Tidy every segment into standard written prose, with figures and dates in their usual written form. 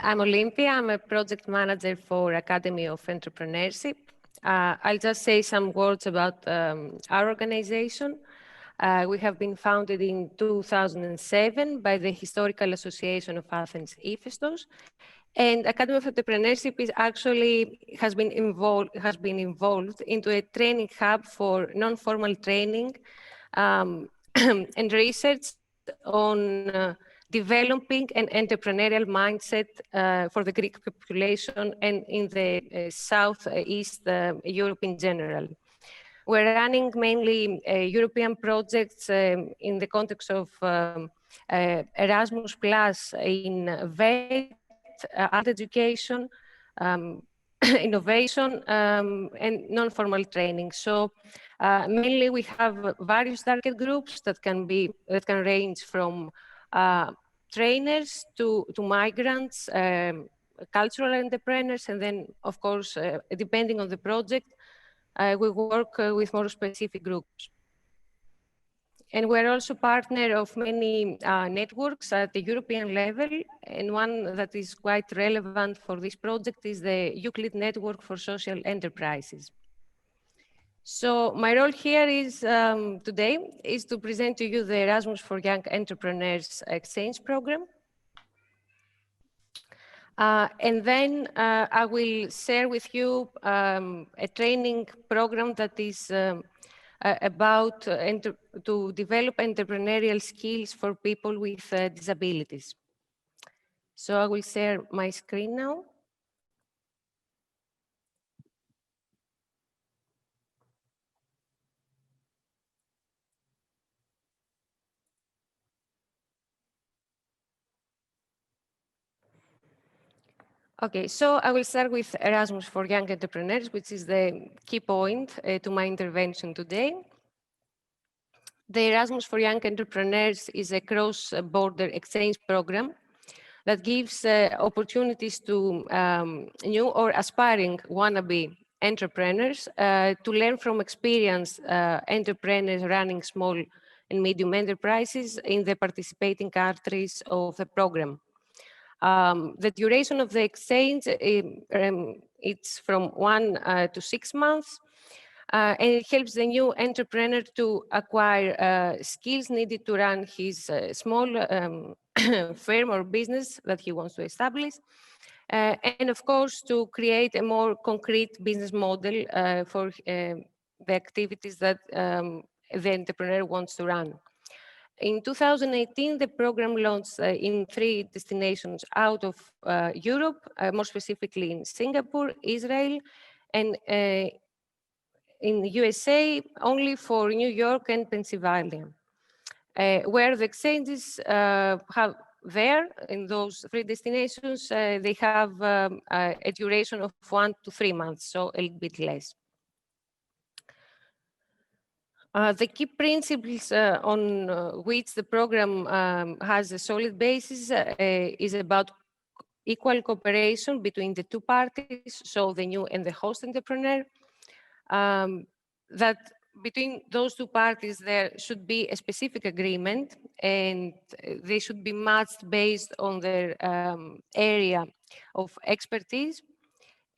I'm Olympia. I'm a project manager for Academy of Entrepreneurship. I'll just say some words about our organization. We have been founded in 2007 by the Historical Association of Athens, Ephesus. And Academy of Entrepreneurship is actually has been involved into a training hub for non-formal training and research on developing an entrepreneurial mindset for the Greek population and in the Southeast Europe in general. We're running mainly European projects in the context of Erasmus Plus in vet, art education, innovation, and non-formal training. So mainly we have various target groups that can range from trainers to migrants, cultural entrepreneurs, and then of course, depending on the project, we work with more specific groups. And we're also partner of many networks at the European level. And one that is quite relevant for this project is the Euclid Network for Social Enterprises. So my role here is today is to present to you the Erasmus for Young Entrepreneurs Exchange Program. And then I will share with you a training program that is about to develop entrepreneurial skills for people with disabilities. So I will share my screen now. Okay, so I will start with Erasmus for Young Entrepreneurs, which is the key point to my intervention today. The Erasmus for Young Entrepreneurs is a cross-border exchange program that gives opportunities to new or aspiring wannabe entrepreneurs to learn from experienced entrepreneurs running small and medium enterprises in the participating countries of the program. The duration of the exchange, it's from 1 to 6 months, and it helps the new entrepreneur to acquire skills needed to run his small firm or business that he wants to establish, and of course to create a more concrete business model for the activities that the entrepreneur wants to run. In 2018, the program launched in 3 destinations out of Europe, more specifically in Singapore, Israel, and in the USA, only for New York and Pennsylvania, where the exchanges have there, in those 3 destinations, they have a duration of 1 to 3 months, so a little bit less. The key principles on which the program has a solid basis is about equal cooperation between the 2 parties, so the new and the host entrepreneur. That between those 2 parties, there should be a specific agreement, and they should be matched based on their area of expertise.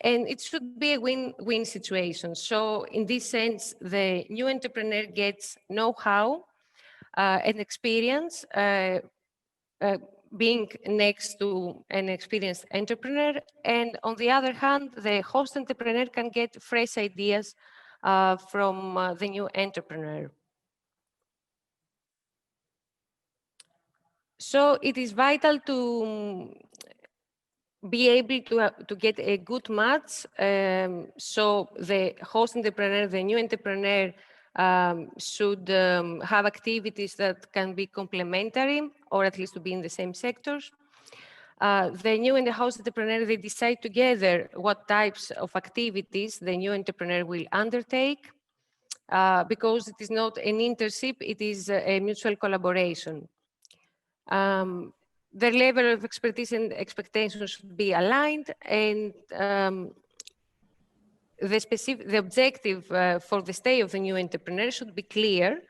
And it should be a win-win situation. So in this sense, the new entrepreneur gets know-how and experience being next to an experienced entrepreneur. And on the other hand, the host entrepreneur can get fresh ideas from the new entrepreneur. So it is vital to be able to get a good match. So the host entrepreneur, the new entrepreneur, should have activities that can be complementary, or at least to be in the same sectors. The new and the host entrepreneur, they decide together what types of activities the new entrepreneur will undertake, because it is not an internship, it is a mutual collaboration. Their level of expertise and expectations should be aligned, and the objective for the stay of the new entrepreneur should be clear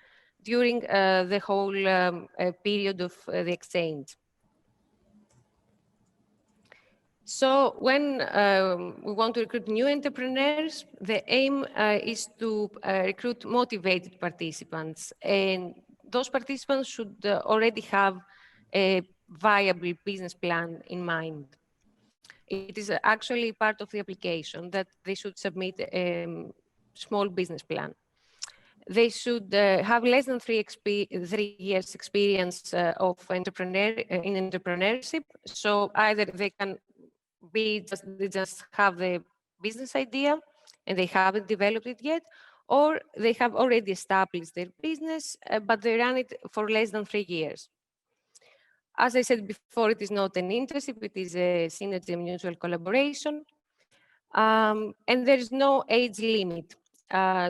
during the whole period of the exchange. So when we want to recruit new entrepreneurs, the aim is to recruit motivated participants. And those participants should already have a viable business plan in mind. It is actually part of the application that they should submit a small business plan. They should have less than 3 years experience of in entrepreneurship. So either they can they just have the business idea and they haven't developed it yet, or they have already established their business, but they run it for less than 3 years. As I said before, it is not an internship, it is a synergy and mutual collaboration. And there is no age limit.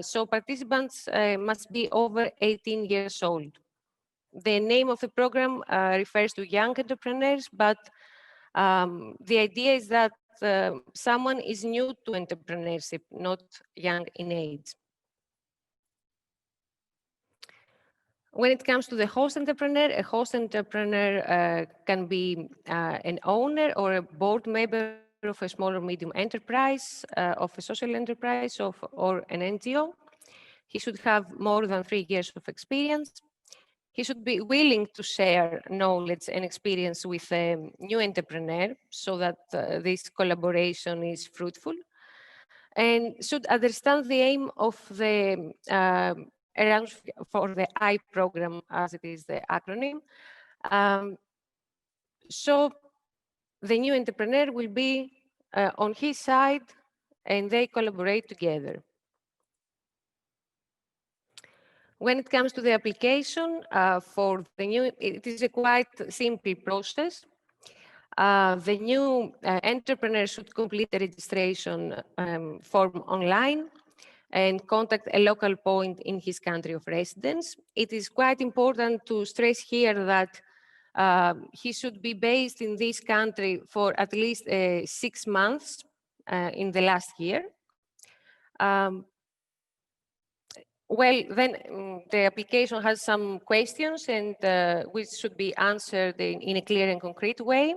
So participants must be over 18 years old. The name of the program refers to young entrepreneurs, but the idea is that someone is new to entrepreneurship, not young in age. When it comes to the host entrepreneur, a host entrepreneur can be an owner or a board member of a small or medium enterprise, of a social enterprise, or an NGO. He should have more than 3 years of experience. He should be willing to share knowledge and experience with a new entrepreneur so that this collaboration is fruitful, and should understand the aim of the Erasmus for the I program, as it is the acronym. So the new entrepreneur will be on his side and they collaborate together. When it comes to the application for the new, it is a quite simple process. The new entrepreneur should complete the registration form online and contact a local point in his country of residence. It is quite important to stress here that he should be based in this country for at least 6 months in the last year. Well, then the application has some questions and which should be answered in a clear and concrete way.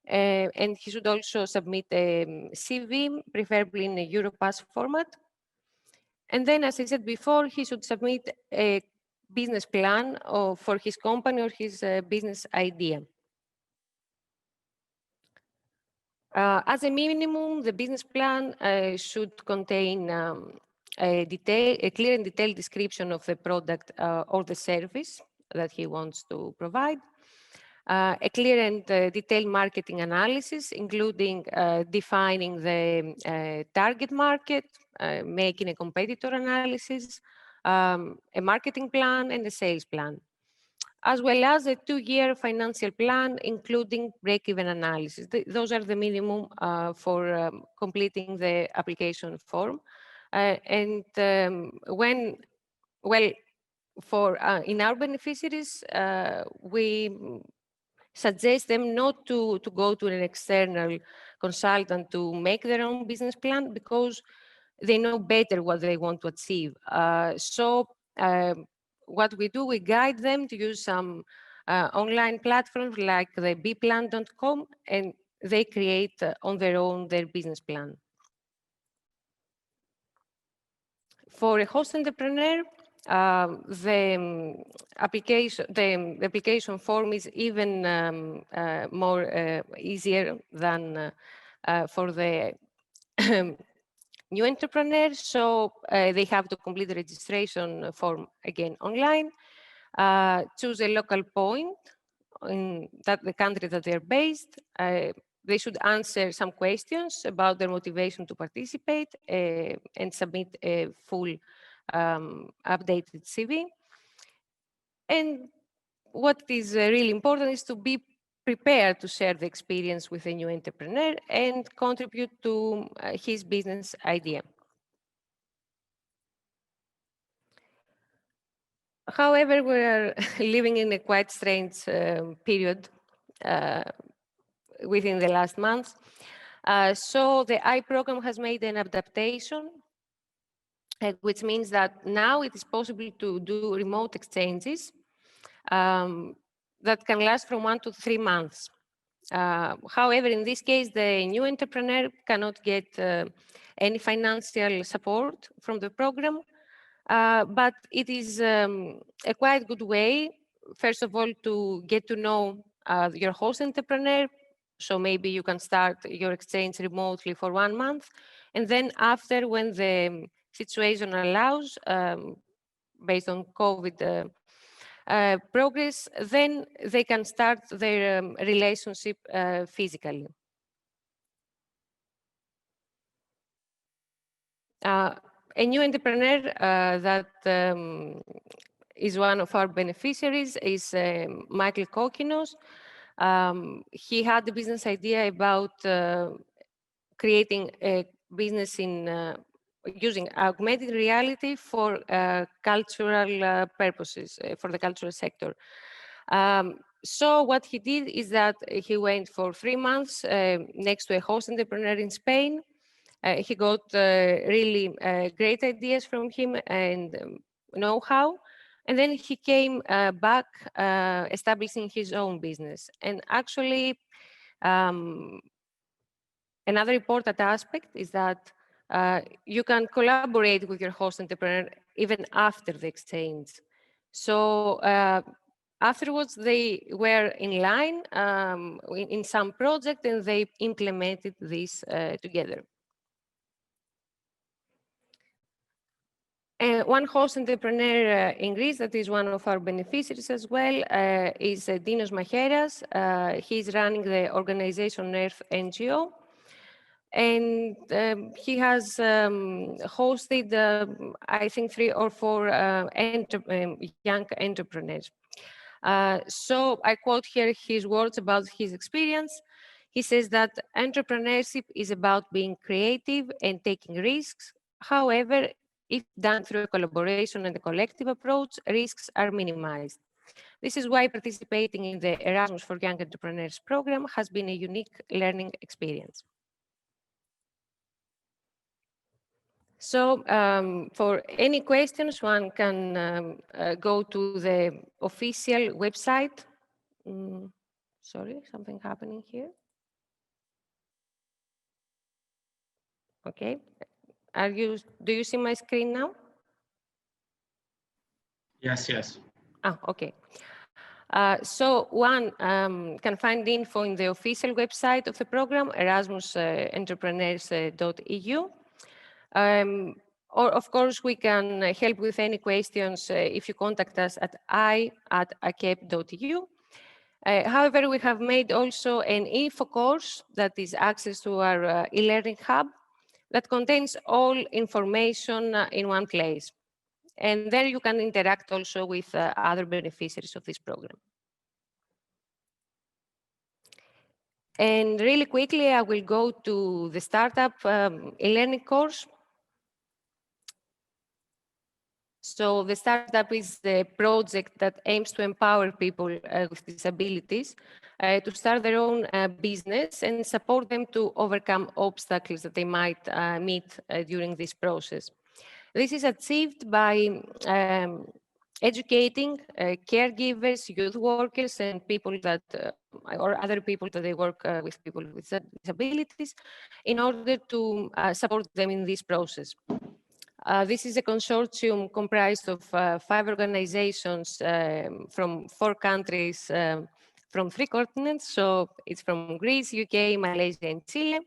And he should also submit a CV, preferably in a Europass format. And then, as I said before, he should submit a business plan for his company or his business idea. As a minimum, the business plan should contain a clear and detailed description of the product or the service that he wants to provide, a clear and detailed marketing analysis, including defining the target market, making a competitor analysis, a marketing plan, and a sales plan, as well as a 2-year financial plan, including break-even analysis. Those are the minimum for completing the application form. In our beneficiaries, we suggest them not to go to an external consultant to make their own business plan, because they know better what they want to achieve. What we do, we guide them to use some online platforms like the bplan.com, and they create on their own their business plan. For a host entrepreneur, the application form is even more easier than for the new entrepreneurs. So they have to complete the registration form again online, choose a local point in the country that they're based. They should answer some questions about their motivation to participate and submit a full updated CV. And what is really important is to be prepared to share the experience with a new entrepreneur and contribute to his business idea. However, we're living in a quite strange period within the last months. So the I program has made an adaptation, which means that now it is possible to do remote exchanges that can last from 1 to 3 months. However, in this case, the new entrepreneur cannot get any financial support from the program, but it is a quite good way, first of all, to get to know your host entrepreneur. So maybe you can start your exchange remotely for 1 month. And then after, when the situation allows, based on COVID progress, then they can start their relationship physically. A new entrepreneur that is one of our beneficiaries is Michael Kokinos. He had the business idea about creating a business in using augmented reality for cultural purposes, for the cultural sector. So what he did is that he went for 3 months next to a host entrepreneur in Spain. He got really great ideas from him and know-how. And then he came back establishing his own business. And actually, another important aspect is that you can collaborate with your host entrepreneur even after the exchange. So afterwards, they were in line in some project, and they implemented this together. One host entrepreneur in Greece that is one of our beneficiaries as well is Dinos Macheras. He's running the organization Earth NGO. And he has hosted, I think, 3 or 4 young entrepreneurs. So I quote here his words about his experience. He says that entrepreneurship is about being creative and taking risks. However, if done through a collaboration and a collective approach, risks are minimized. This is why participating in the Erasmus for Young Entrepreneurs program has been a unique learning experience. So for any questions, one can go to the official website. Sorry, something happening here. Okay. Do you see my screen now? Yes, yes. Okay. So one can find info in the official website of the program, erasmusentrepreneurs.eu. Or of course, we can help with any questions if you contact us at i@acep.eu. However, we have made also an info course that is access to our e-learning hub that contains all information in one place. And there you can interact also with other beneficiaries of this program. And really quickly, I will go to the startup e-learning course. So the startup is the project that aims to empower people with disabilities to start their own business and support them to overcome obstacles that they might meet during this process. This is achieved by educating caregivers, youth workers, and people that, or other people that they work with people with disabilities in order to support them in this process. This is a consortium comprised of 5 organizations from 4 countries from 3 continents. So it's from Greece, UK, Malaysia, and Chile.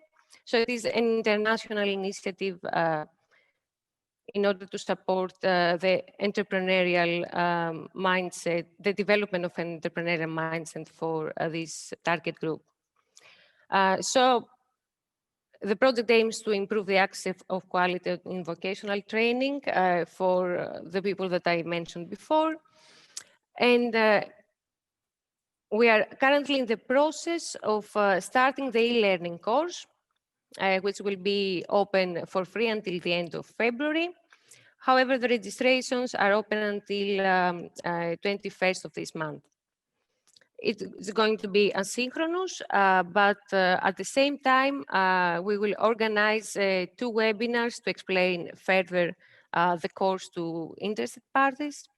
So it is an international initiative in order to support the entrepreneurial mindset, the development of an entrepreneurial mindset for this target group. So the project aims to improve the access of quality in vocational training for the people that I mentioned before. And we are currently in the process of starting the e-learning course, which will be open for free until the end of February. However, the registrations are open until 21st of this month. It's going to be asynchronous, but at the same time, we will organize 2 webinars to explain further the course to interested parties.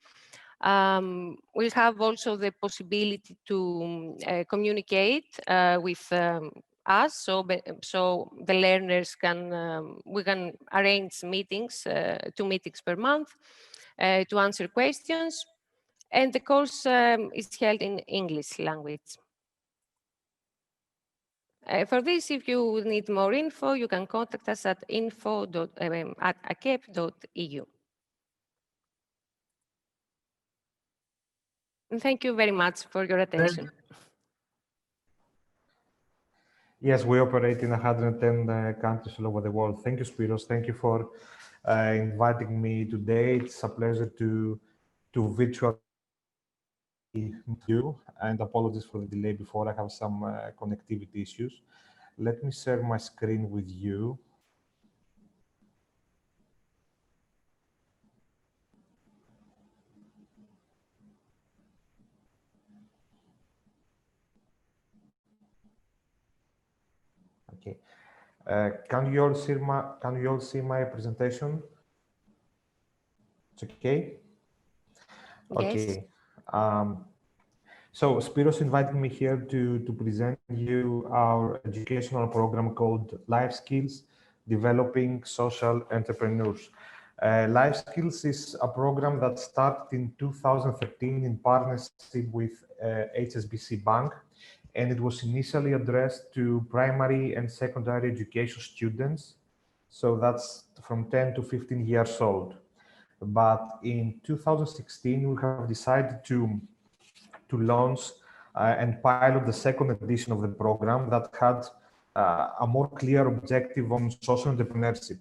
We'll have also the possibility to communicate with us, so the learners can, we can arrange meetings, 2 meetings per month to answer questions. And the course is held in English language. For this, if you need more info, you can contact us at info@acep.eu. And thank you very much for your attention. Yes, we operate in 110 countries all over the world. Thank you, Spiros. Thank you for inviting me today. It's a pleasure to virtually meet you, and apologies for the delay before. I have some connectivity issues. Let me share my screen with you. Okay. Can you all see my presentation? It's okay? Yes. Okay. So Spiros invited me here to present you our educational program called Life Skills, Developing Social Entrepreneurs. Life Skills is a program that started in 2013 in partnership with HSBC Bank, and it was initially addressed to primary and secondary education students. So that's from 10 to 15 years old. But in 2016, we have decided to launch and pilot the second edition of the program that had a more clear objective on social entrepreneurship.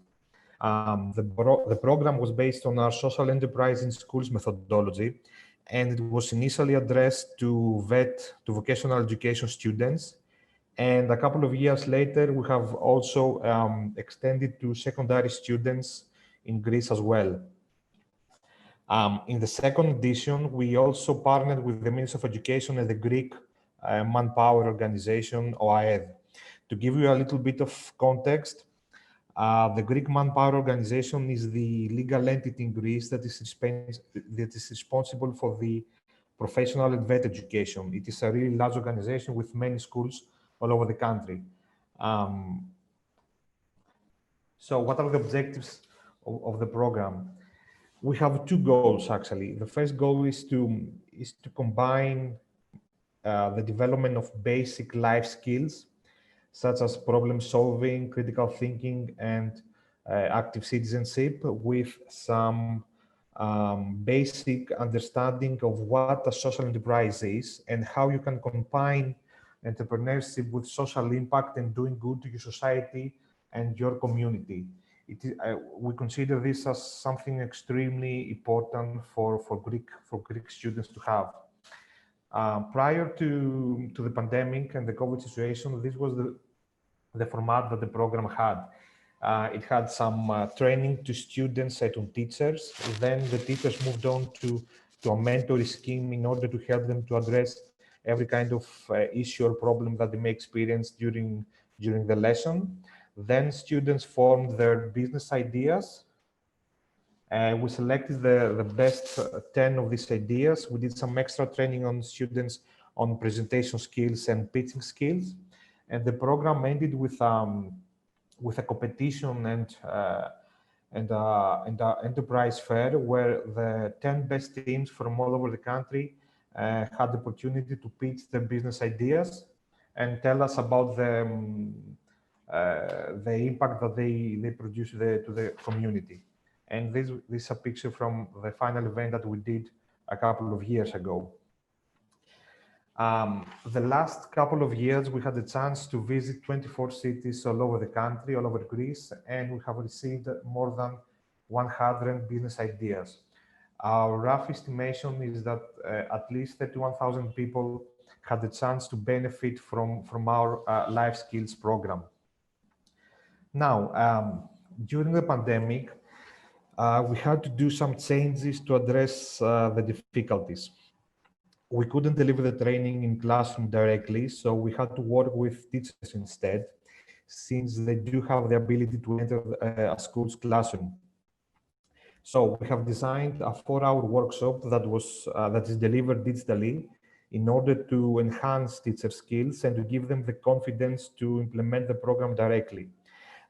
The program was based on our social enterprise in schools methodology, and it was initially addressed to vocational education students. And a couple of years later, we have also extended to secondary students in Greece as well. In the second edition, we also partnered with the Ministry of Education and the Greek Manpower Organization, OAED. To give you a little bit of context, the Greek Manpower Organization is the legal entity in Greece that is responsible for the professional and vet education. It is a really large organization with many schools all over the country. So what are the objectives of the program? We have two goals, actually. The first goal is to combine the development of basic life skills, such as problem solving, critical thinking, and active citizenship, with some basic understanding of what a social enterprise is and how you can combine entrepreneurship with social impact and doing good to your society and your community. We consider this as something extremely important for Greek students to have. Prior to the pandemic and the COVID situation, this was the format that the program had. It had some training to students and to teachers. Then the teachers moved on to a mentoring scheme in order to help them to address every kind of issue or problem that they may experience during the lesson. Then students formed their business ideas. We selected the best 10 of these ideas. We did some extra training on students on presentation skills and pitching skills. And the program ended with a competition and an enterprise fair where the 10 best teams from all over the country had the opportunity to pitch their business ideas and tell us about the impact that they produce to the community. And this is a picture from the final event that we did a couple of years ago. The last couple of years, we had the chance to visit 24 cities all over the country, all over Greece, and we have received more than 100 business ideas. Our rough estimation is that at least 31,000 people had the chance to benefit from our life skills program. Now, during the pandemic, we had to do some changes to address the difficulties. We couldn't deliver the training in classroom directly, so we had to work with teachers instead, since they do have the ability to enter a school's classroom. So we have designed a 4-hour workshop that is delivered digitally in order to enhance teacher skills and to give them the confidence to implement the program directly.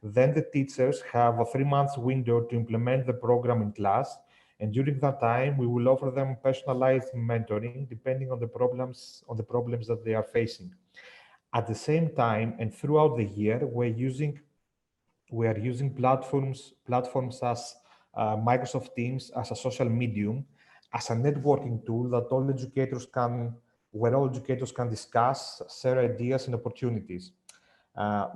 Then the teachers have a 3-month window to implement the program in class, and during that time, we will offer them personalized mentoring depending on the problems that they are facing. At the same time, and throughout the year, we are using platforms as Microsoft Teams as a social medium, as a networking tool where all educators can discuss, share ideas and opportunities.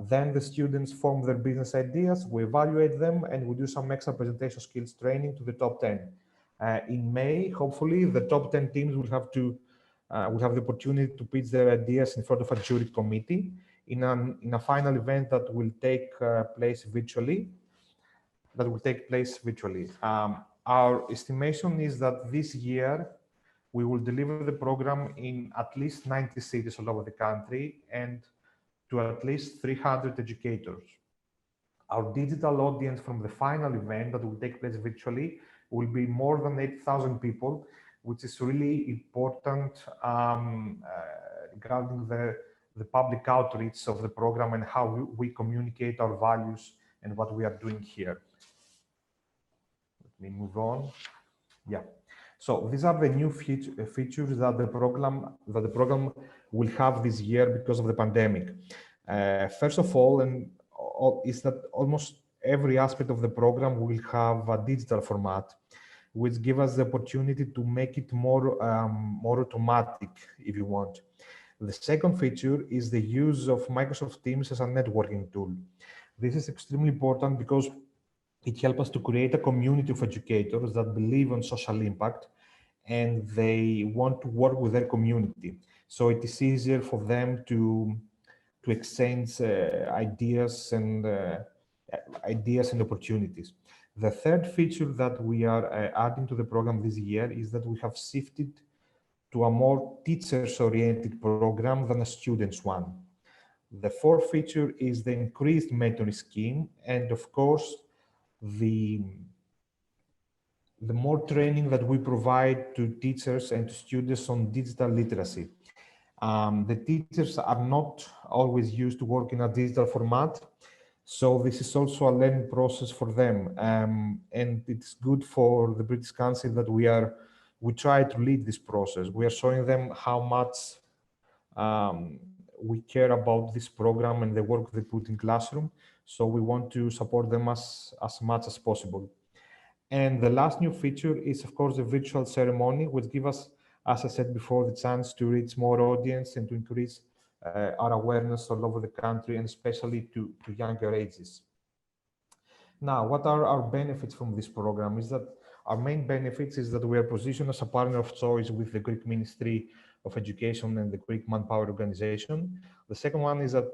Then the students form their business ideas, we evaluate them, and we do some extra presentation skills training to the top 10. In May, hopefully, the top 10 teams will have the opportunity to pitch their ideas in front of a jury committee in a final event that will take place virtually. Our estimation is that this year we will deliver the program in at least 90 cities all over the country and to at least 300 educators. Our digital audience from the final event that will take place virtually will be more than 8,000 people, which is really important regarding the public outreach of the program and how we communicate our values and what we are doing here. Let me move on. Yeah. So these are the new features that the program will have this year because of the pandemic. First of all, is that almost every aspect of the program will have a digital format, which gives us the opportunity to make it more automatic, if you want. The second feature is the use of Microsoft Teams as a networking tool. This is extremely important because it helps us to create a community of educators that believe on social impact and they want to work with their community. So it is easier for them to exchange ideas and opportunities. The third feature that we are adding to the program this year is that we have shifted to a more teachers-oriented program than a students one. The fourth feature is the increased mentoring scheme, and of course, the more training that we provide to teachers and to students on digital literacy. The teachers are not always used to work in a digital format, so this is also a learning process for them. And it's good for the British Council that we try to lead this process. We are showing them how much we care about this program and the work they put in classroom. So we want to support them as much as possible. And the last new feature is, of course, the virtual ceremony, which gives us, as I said before, the chance to reach more audience and to increase our awareness all over the country, and especially to younger ages. Now, what are our benefits from this program? Is that our main benefits is that we are positioned as a partner of choice with the Greek Ministry of Education and the Greek Manpower Organization. The second one is that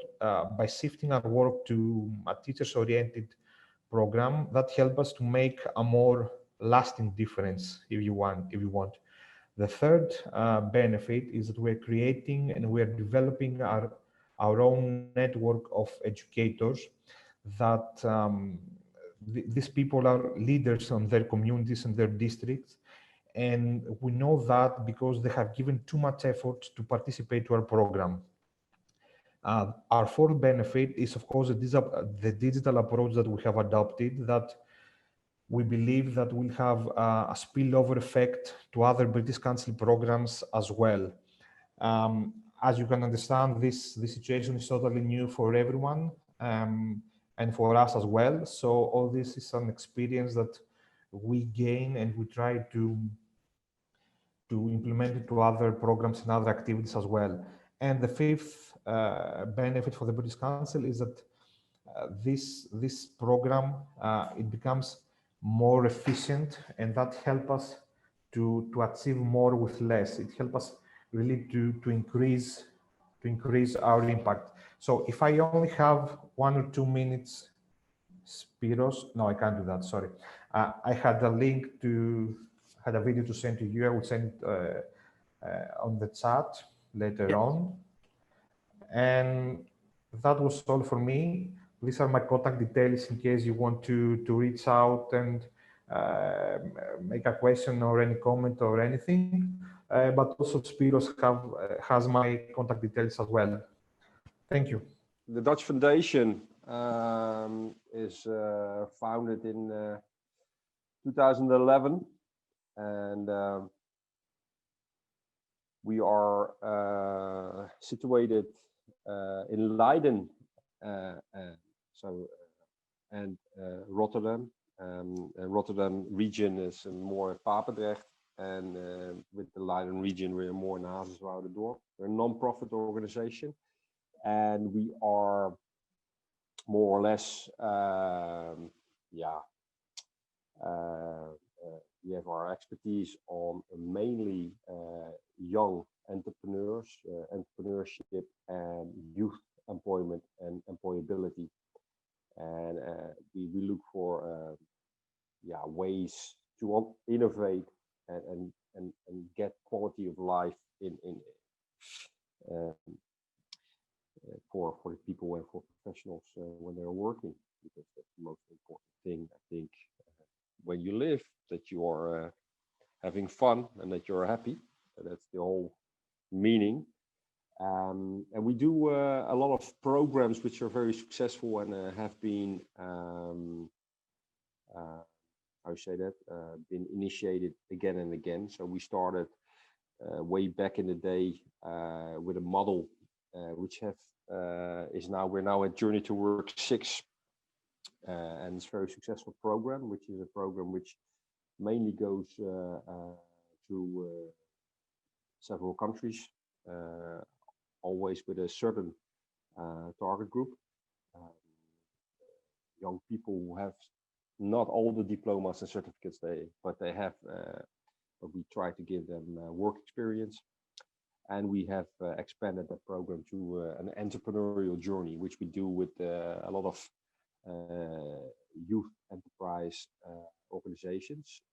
by shifting our work to a teachers-oriented program, that helps us to make a more lasting difference, if you want. The third benefit is that we're creating and we're developing our own network of educators that these people are leaders on their communities and their districts. And we know that because they have given too much effort to participate to our program. Our fourth benefit is, of course, the digital approach that we have adopted, that we believe that will have a spillover effect to other British Council programs as well. As you can understand, this situation is totally new for everyone and for us as well. So all this is an experience that we gain and we try to implement it to other programs and other activities as well. And the fifth benefit for the British Council is that this program, it becomes more efficient, and that helps us to achieve more with less. It helps us really to increase our impact. So if I only have 1 or 2 minutes, Spiros, no, I can't do that, sorry. I had a video to send to you. I will send it on the chat later on. And that was all for me. These are my contact details in case you want to reach out and make a question or any comment or anything. But also Spiros has my contact details as well. Thank you. The Dutch Foundation is founded in 2011, and we are situated in Leiden, and Rotterdam. Rotterdam region is more Papendrecht, and with the Leiden region we're more in Hazenswoude-Dorp. We're a non-profit organization, and we are more or less, we have our expertise on mainly young entrepreneurs, entrepreneurship, and youth employment and employability. And we look for ways to innovate and get quality of life for the people and for professionals when they're working, because that's the most important thing, I think, when you live, that you are having fun and that you're happy. That's the whole meaning. And we do a lot of programs which are very successful and have been, been initiated again and again. So we started way back in the day with a model which we're now at Journey to Work 6, and it's a very successful program, which is a program which mainly goes to several countries, always with a certain target group, young people who have not all the diplomas and certificates but they have, but we try to give them work experience. And we have expanded that program to an entrepreneurial journey, which we do with a lot of youth enterprise organizations.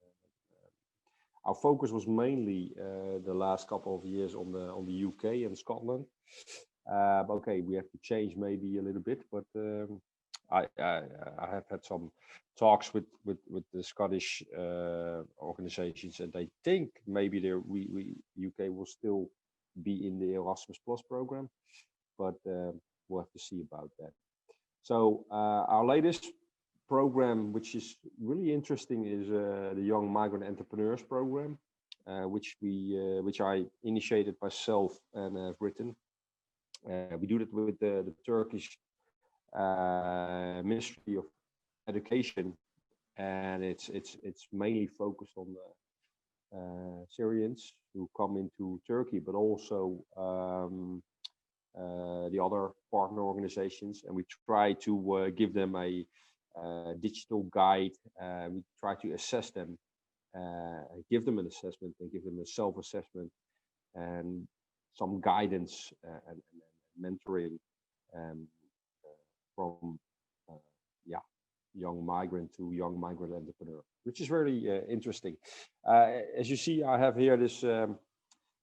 Our focus was mainly the last couple of years on the UK and Scotland. But okay, we have to change maybe a little bit. But I have had some talks with the Scottish organizations, and they think maybe UK will still be in the Erasmus Plus program, but we'll have to see about that. So our latest program, which is really interesting, is the Young Migrant Entrepreneurs program, which I initiated myself and have written. We do that with the Turkish Ministry of Education, and it's mainly focused on the Syrians who come into Turkey, but also the other partner organizations, and we try to give them a digital guide. We try to assess them, give them an assessment, and give them a self-assessment and some guidance and mentoring from young migrant to young migrant entrepreneur, which is very interesting. As you see, I have here this an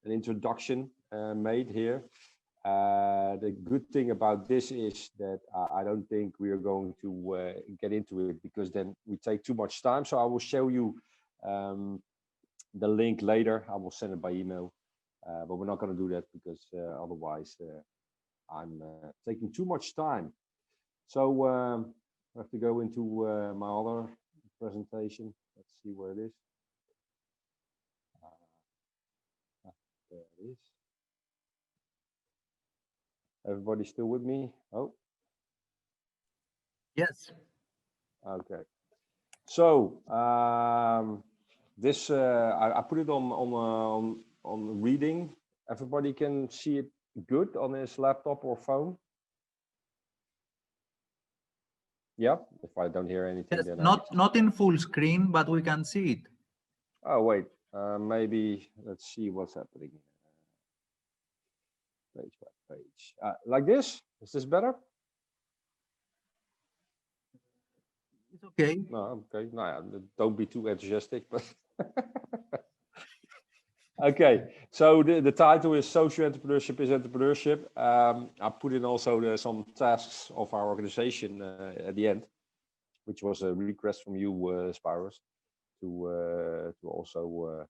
introduction made here. The good thing about this is that I don't think we are going to get into it, because then we take too much time. So I will show you the link later. I will send it by email, but we're not going to do that because otherwise I'm taking too much time. So I have to go into my other presentation. Let's see where it is. There it is. Everybody still with me? Oh. Yes. Okay. So this I put it on reading. Everybody can see it good on his laptop or phone. Yeah. If I don't hear anything, Yes, then not in full screen, but we can see it. Oh wait, maybe let's see what's happening. Page by page, like this. Is this better? It's okay. No, okay. No, don't be too enthusiastic, but okay. So the title is Social Entrepreneurship is Entrepreneurship. I put in also some tasks of our organization at the end, which was a request from you, Spiros. to also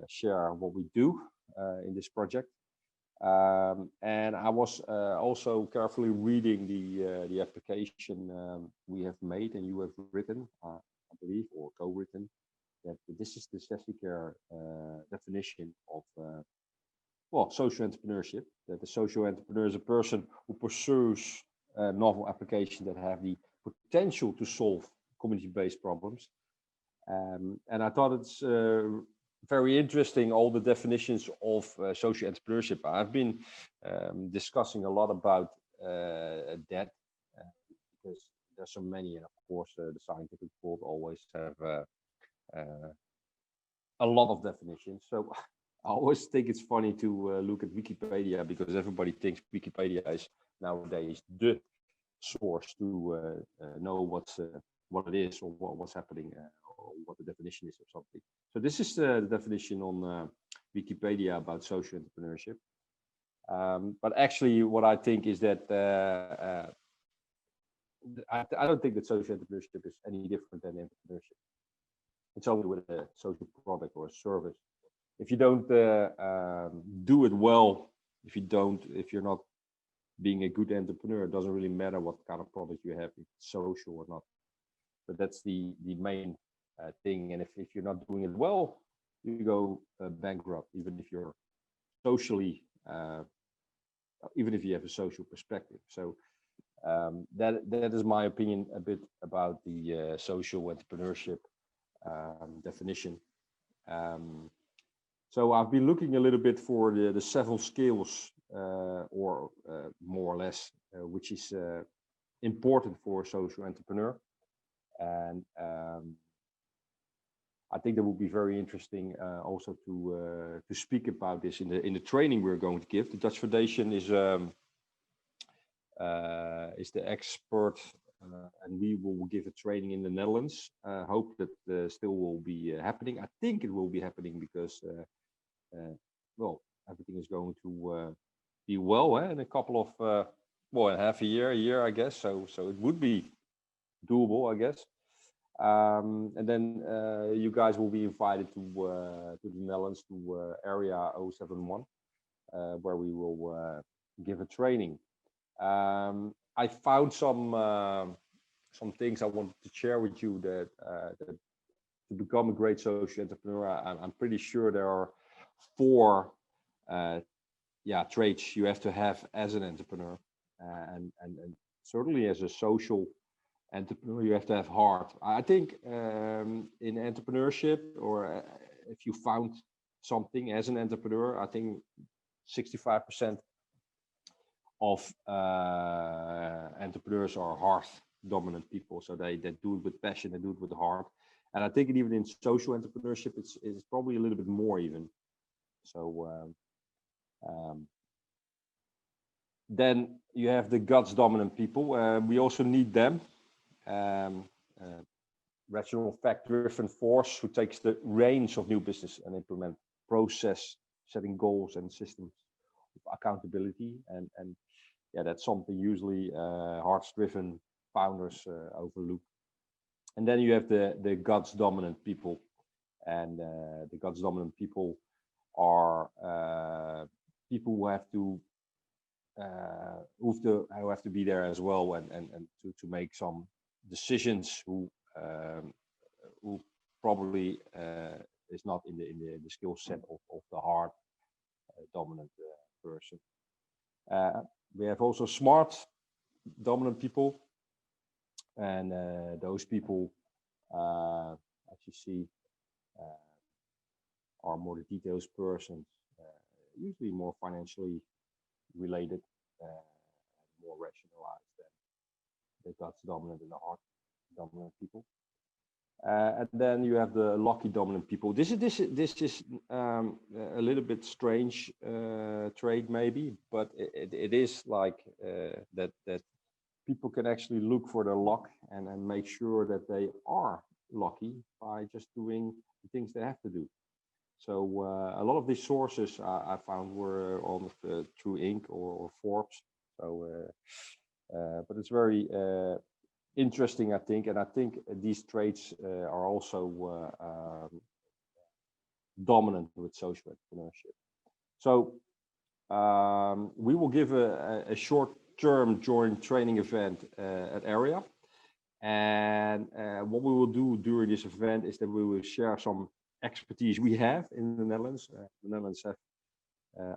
share what we do in this project. And I was also carefully reading the application we have made and you have written, I believe, or co-written, that this is the SESYCARE definition of well, social entrepreneurship. That the social entrepreneur is a person who pursues novel applications that have the potential to solve community-based problems. And I thought it's very interesting, all the definitions of social entrepreneurship. I've been discussing a lot about that because there's so many, and of course the scientific world always have a lot of definitions. So I always think it's funny to look at Wikipedia, because everybody thinks Wikipedia is nowadays the source to know what it is, or what's happening, or what the definition is of something. So this is the definition on Wikipedia about social entrepreneurship. But actually, what I think is that I don't think that social entrepreneurship is any different than entrepreneurship. It's only with a social product or a service. If you don't do it well, if you're not being a good entrepreneur, it doesn't really matter what kind of product you have, if it's social or not. But that's the main thing. And if you're not doing it well, you go bankrupt, even if you're socially, even if you have a social perspective. So that is my opinion a bit about the social entrepreneurship definition. So I've been looking a little bit for the 7 skills, or more or less, which is important for a social entrepreneur. And I think that would be very interesting also to speak about this in the training we're going to give. The Dutch Foundation is the expert, and we will give a training in the Netherlands. Hope that still will be happening. I think it will be happening because well, everything is going to be well in a couple of well, half a year, I guess. So it would be doable, I guess. And then you guys will be invited to the Netherlands, to area 071, where we will give a training. I found some things I wanted to share with you that to become a great social entrepreneur, I'm pretty sure there are 4 traits you have to have as an entrepreneur, and certainly as a social entrepreneur, you have to have heart. I think in entrepreneurship, or if you found something as an entrepreneur, I think 65% of entrepreneurs are heart dominant people. So they do it with passion, they do it with the heart. And I think even in social entrepreneurship, it's probably a little bit more even. So then you have the guts dominant people. We also need them. Rational fact driven force who takes the reins of new business and implement process, setting goals and systems of accountability. And yeah, that's something usually heart driven founders overlook. And then you have the guts dominant people, and the guts dominant people are people who have to be there as well, and to make some decisions, who probably is not in the skill set of the hard dominant person. We have also smart dominant people, and those people, as you see, are more the details persons, usually more financially related, more rationalized than the guts dominant and the heart dominant people. And then you have the lucky dominant people. This is a little bit strange trait maybe, but it is like that people can actually look for their luck and make sure that they are lucky by just doing the things they have to do. So a lot of these sources I found were on through Inc. or Forbes. So, but it's very interesting, I think, and I think these traits are also dominant with social entrepreneurship. So we will give a short-term joint training event at Area, and what we will do during this event is that we will share some expertise we have in the Netherlands. The Netherlands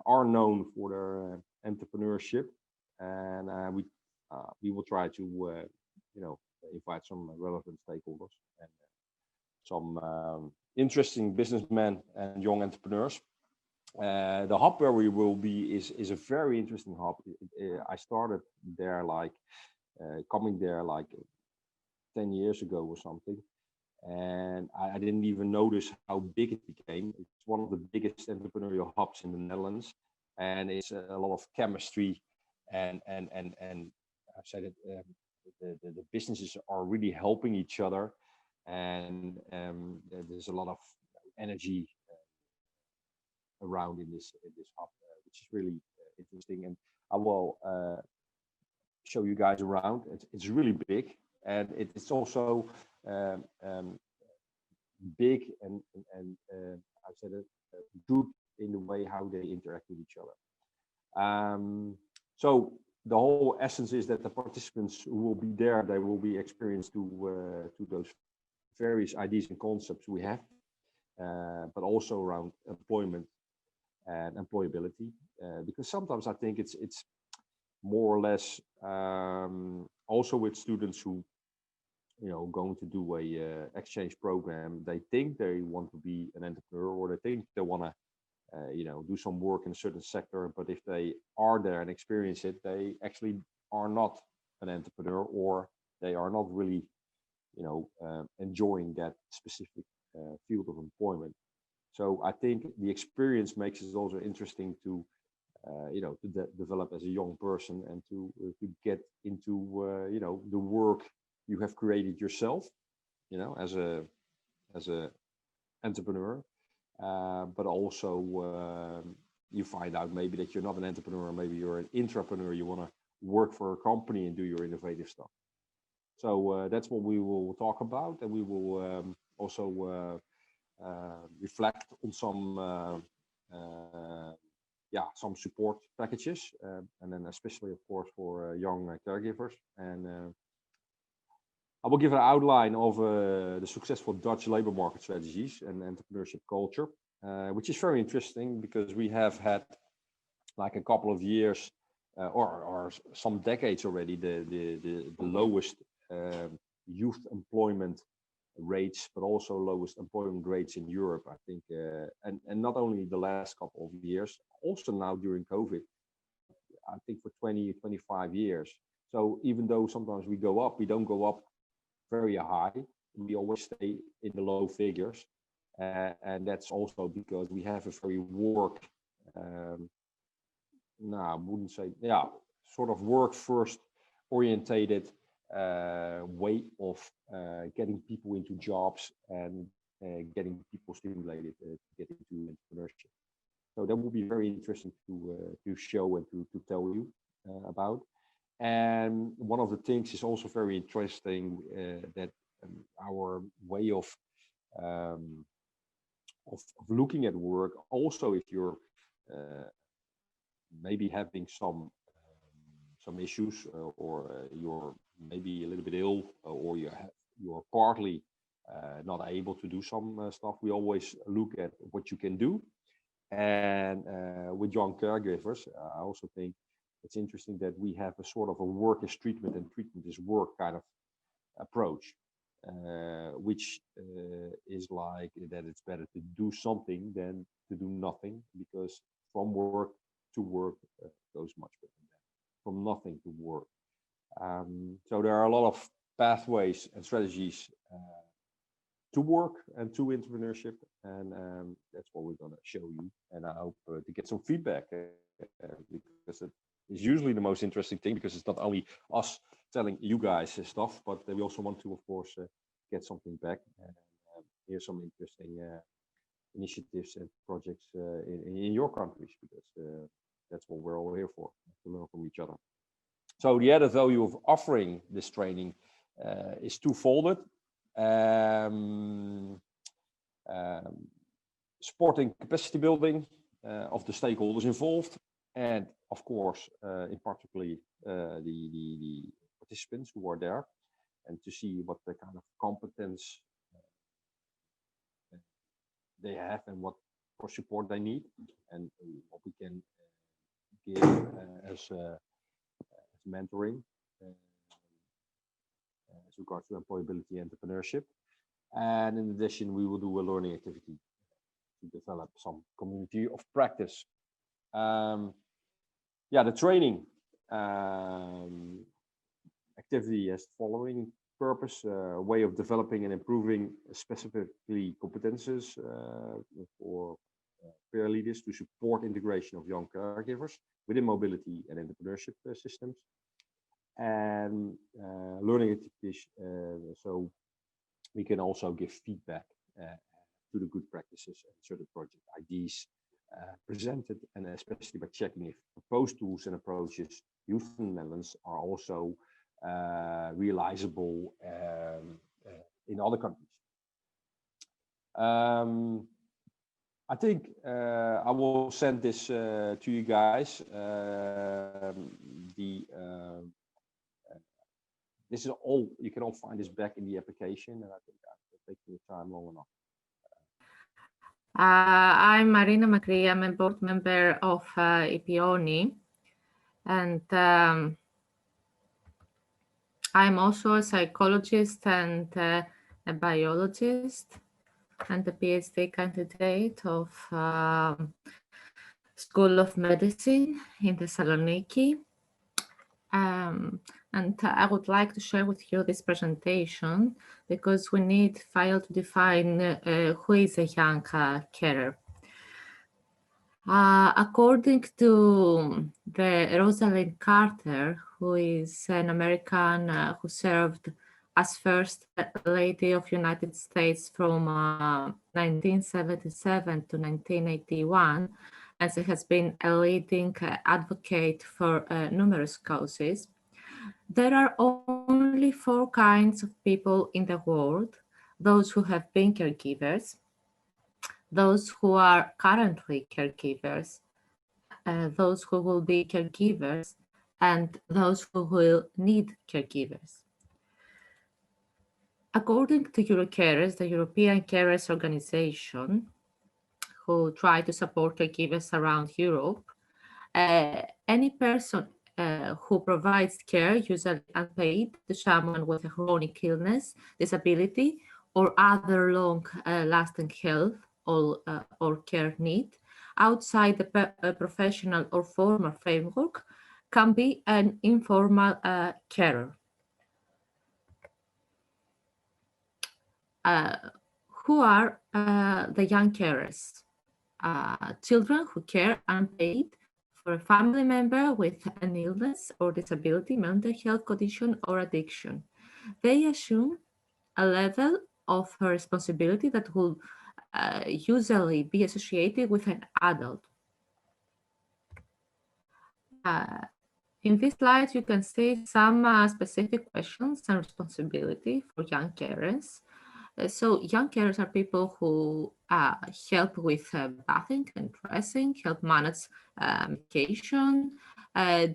are known for their entrepreneurship, and we will try to invite some relevant stakeholders and some interesting businessmen and young entrepreneurs. The hub where we will be is a very interesting hub. I started there coming there like 10 years ago or something, and I didn't even notice how big it became. It's one of the biggest entrepreneurial hubs in the Netherlands, and it's a lot of chemistry and I said it. The businesses are really helping each other, and there's a lot of energy around in this hub, which is really interesting. And I will show you guys around. It's really big, and it's also big and I said it good in the way how they interact with each other. So the whole essence is that the participants who will be there, they will be experienced to those various ideas and concepts we have, but also around employment and employability, because sometimes I think it's more or less also with students who going to do a exchange program. They think they want to be an entrepreneur, or they think they want to do some work in a certain sector, but if they are there and experience it, they actually are not an entrepreneur, or they are not really enjoying that specific field of employment. So I think the experience makes it also interesting to develop as a young person, and to get into the work you have created yourself, as a entrepreneur. But also you find out maybe that you're not an entrepreneur, maybe you're an intrapreneur. You want to work for a company and do your innovative stuff. So that's what we will talk about, and we will also reflect on some support packages, and then especially, of course, for young caregivers. And I will give an outline of the successful Dutch labor market strategies and entrepreneurship culture, which is very interesting, because we have had like a couple of years or some decades already the lowest youth employment rates, but also lowest employment rates in Europe, I think, and not only the last couple of years, also now during COVID, I think for 20-25 years. So even though sometimes we go up, we don't go up very high. We always stay in the low figures, and that's also because we have a very I wouldn't say, sort of work first orientated way of getting people into jobs and getting people stimulated to get into entrepreneurship. So that will be very interesting to show and to tell you about. And one of the things is also very interesting, that our way of looking at work, also if you're maybe having some issues, or you're maybe a little bit ill, or you're partly not able to do some stuff, we always look at what you can do. And with Young CAREgivers, I also think it's interesting that we have a sort of a work is treatment and treatment is work kind of approach, which is like that it's better to do something than to do nothing, because from work to work goes much better than from nothing to work. So there are a lot of pathways and strategies to work and to entrepreneurship, and that's what we're going to show you. And I hope to get some feedback, because it is usually the most interesting thing, because it's not only us telling you guys stuff, but we also want to, of course, get something back and hear some interesting initiatives and projects in your countries, because that's what we're all here for, to learn from each other. So the added value of offering this training is twofolded. Supporting capacity building of the stakeholders involved, and of course, in particularly the participants who are there, and to see what the kind of competence they have and what for support they need, and what we can give as mentoring as regards to employability and entrepreneurship. And in addition, we will do a learning activity to develop some community of practice. Yeah, the training activity has the following purpose: way of developing and improving specifically competences for peer leaders to support integration of young caregivers within mobility and entrepreneurship systems, and learning activities. So we can also give feedback to the good practices and certain project ideas presented, and especially by checking if proposed tools and approaches used in the Netherlands are also realizable in other countries. I think I will send this to you guys. This is all, you can all find this back in the application, and I think I've taken the time long enough. I'm Marina Macri. I'm a board member of IPONI, and I'm also a psychologist and a biologist, and a PhD candidate of School of Medicine in Thessaloniki. And I would like to share with you this presentation because we need to define who is a young carer. According to the Rosalind Carter, who is an American who served as First Lady of United States from 1977 to 1981, and she has been a leading advocate for numerous causes. There are only 4 kinds of people in the world: those who have been caregivers, those who are currently caregivers, those who will be caregivers, and those who will need caregivers. According to EuroCARES, the European Carers Organization, who try to support caregivers around Europe, any person who provides care, usually unpaid, to someone with a chronic illness, disability, or other long-lasting health or care need outside the professional or formal framework can be an informal carer. Who are the young carers? Children who care unpaid for a family member with an illness or disability, mental health condition, or addiction. They assume a level of responsibility that will usually be associated with an adult. In this slide, you can see some specific questions and responsibility for young carers. So young carers are people who help with bathing and dressing, help manage medication,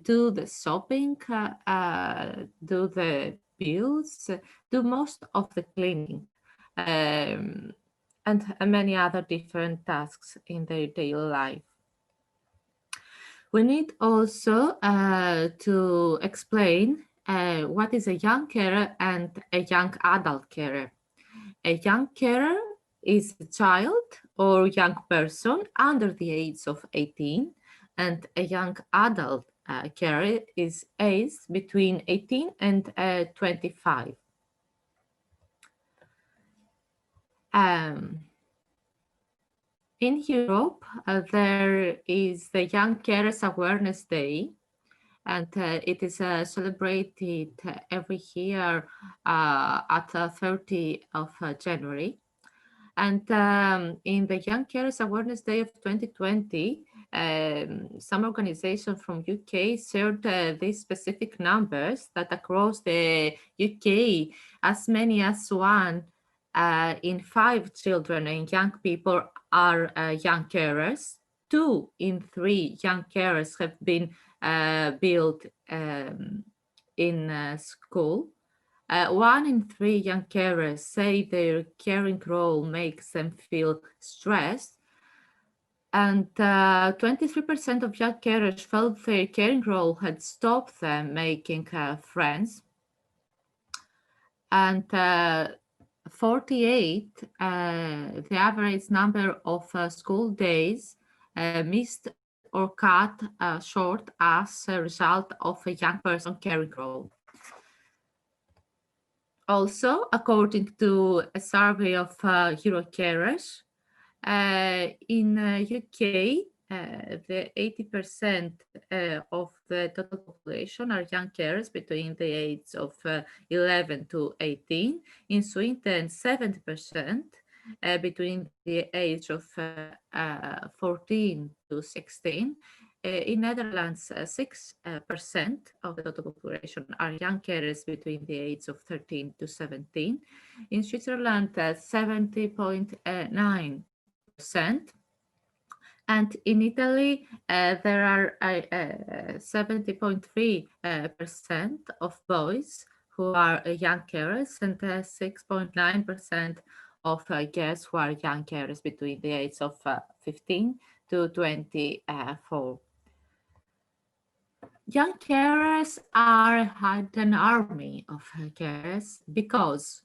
do the shopping, do the bills, do most of the cleaning, and many other different tasks in their daily life. We need also to explain what is a young carer and a young adult carer. A young carer is a child or young person under the age of 18, and a young adult carer is aged between 18 and 25. In Europe, there is the Young Carers Awareness Day, and it is celebrated every year at 30th of January. And in the Young Carers Awareness Day of 2020, some organizations from UK shared these specific numbers that across the UK, as many as 1 in 5 children and young people are young carers. 2 in 3 young carers have been built in school. 1 in 3 young carers say their caring role makes them feel stressed. And 23% of young carers felt their caring role had stopped them making friends. And 48, the average number of school days missed or cut short as a result of a young person caring role. Also, according to a survey of EuroCarers, in UK, the 80% of the total population are young carers between the age of 11 to 18. In Sweden, 70% between the age of 14 to 16. In Netherlands, 6% of the total population are young carers between the age of 13 to 17. In Switzerland, 70.9%. And in Italy, there are 70.3% of boys who are young carers and 6.9% of girls who are young carers between the age of 15 to 24. Young carers are an army of carers because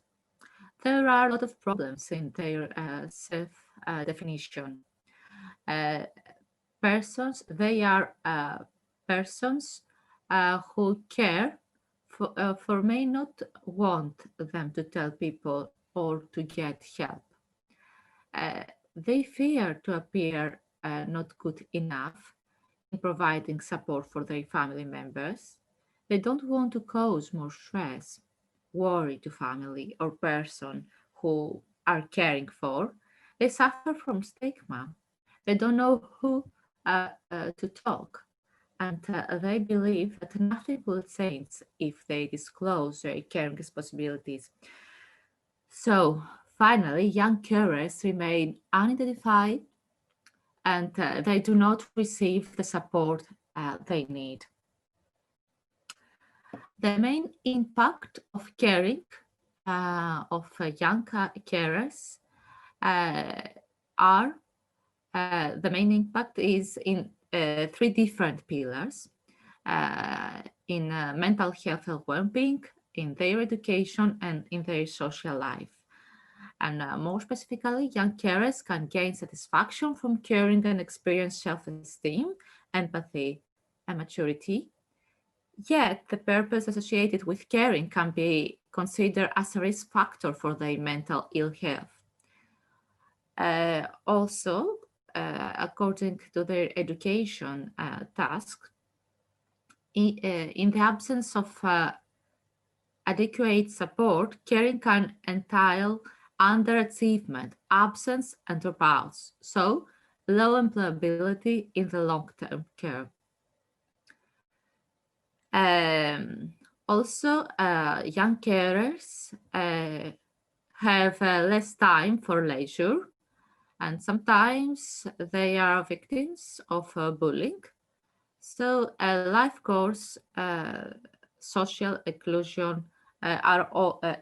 there are a lot of problems in their self-definition. They are persons who care for may not want them to tell people or to get help. They fear to appear not good enough in providing support for their family members. They don't want to cause more stress, worry to family or person who are caring for. They suffer from stigma. They don't know who to talk, and they believe that nothing will change if they disclose their caring responsibilities. So finally, young carers remain unidentified and they do not receive the support they need. The main impact of caring of young carers the main impact is in 3 different pillars, in mental health and well-being, in their education, and in their social life. And more specifically, young carers can gain satisfaction from caring and experience self-esteem, empathy, and maturity. Yet, the purpose associated with caring can be considered as a risk factor for their mental ill health. Also, according to their education task, in the absence of adequate support, caring can entail underachievement, absence, and dropouts, so low employability in the long-term care. Also, young carers have less time for leisure, and sometimes they are victims of bullying. So life course, social inclusion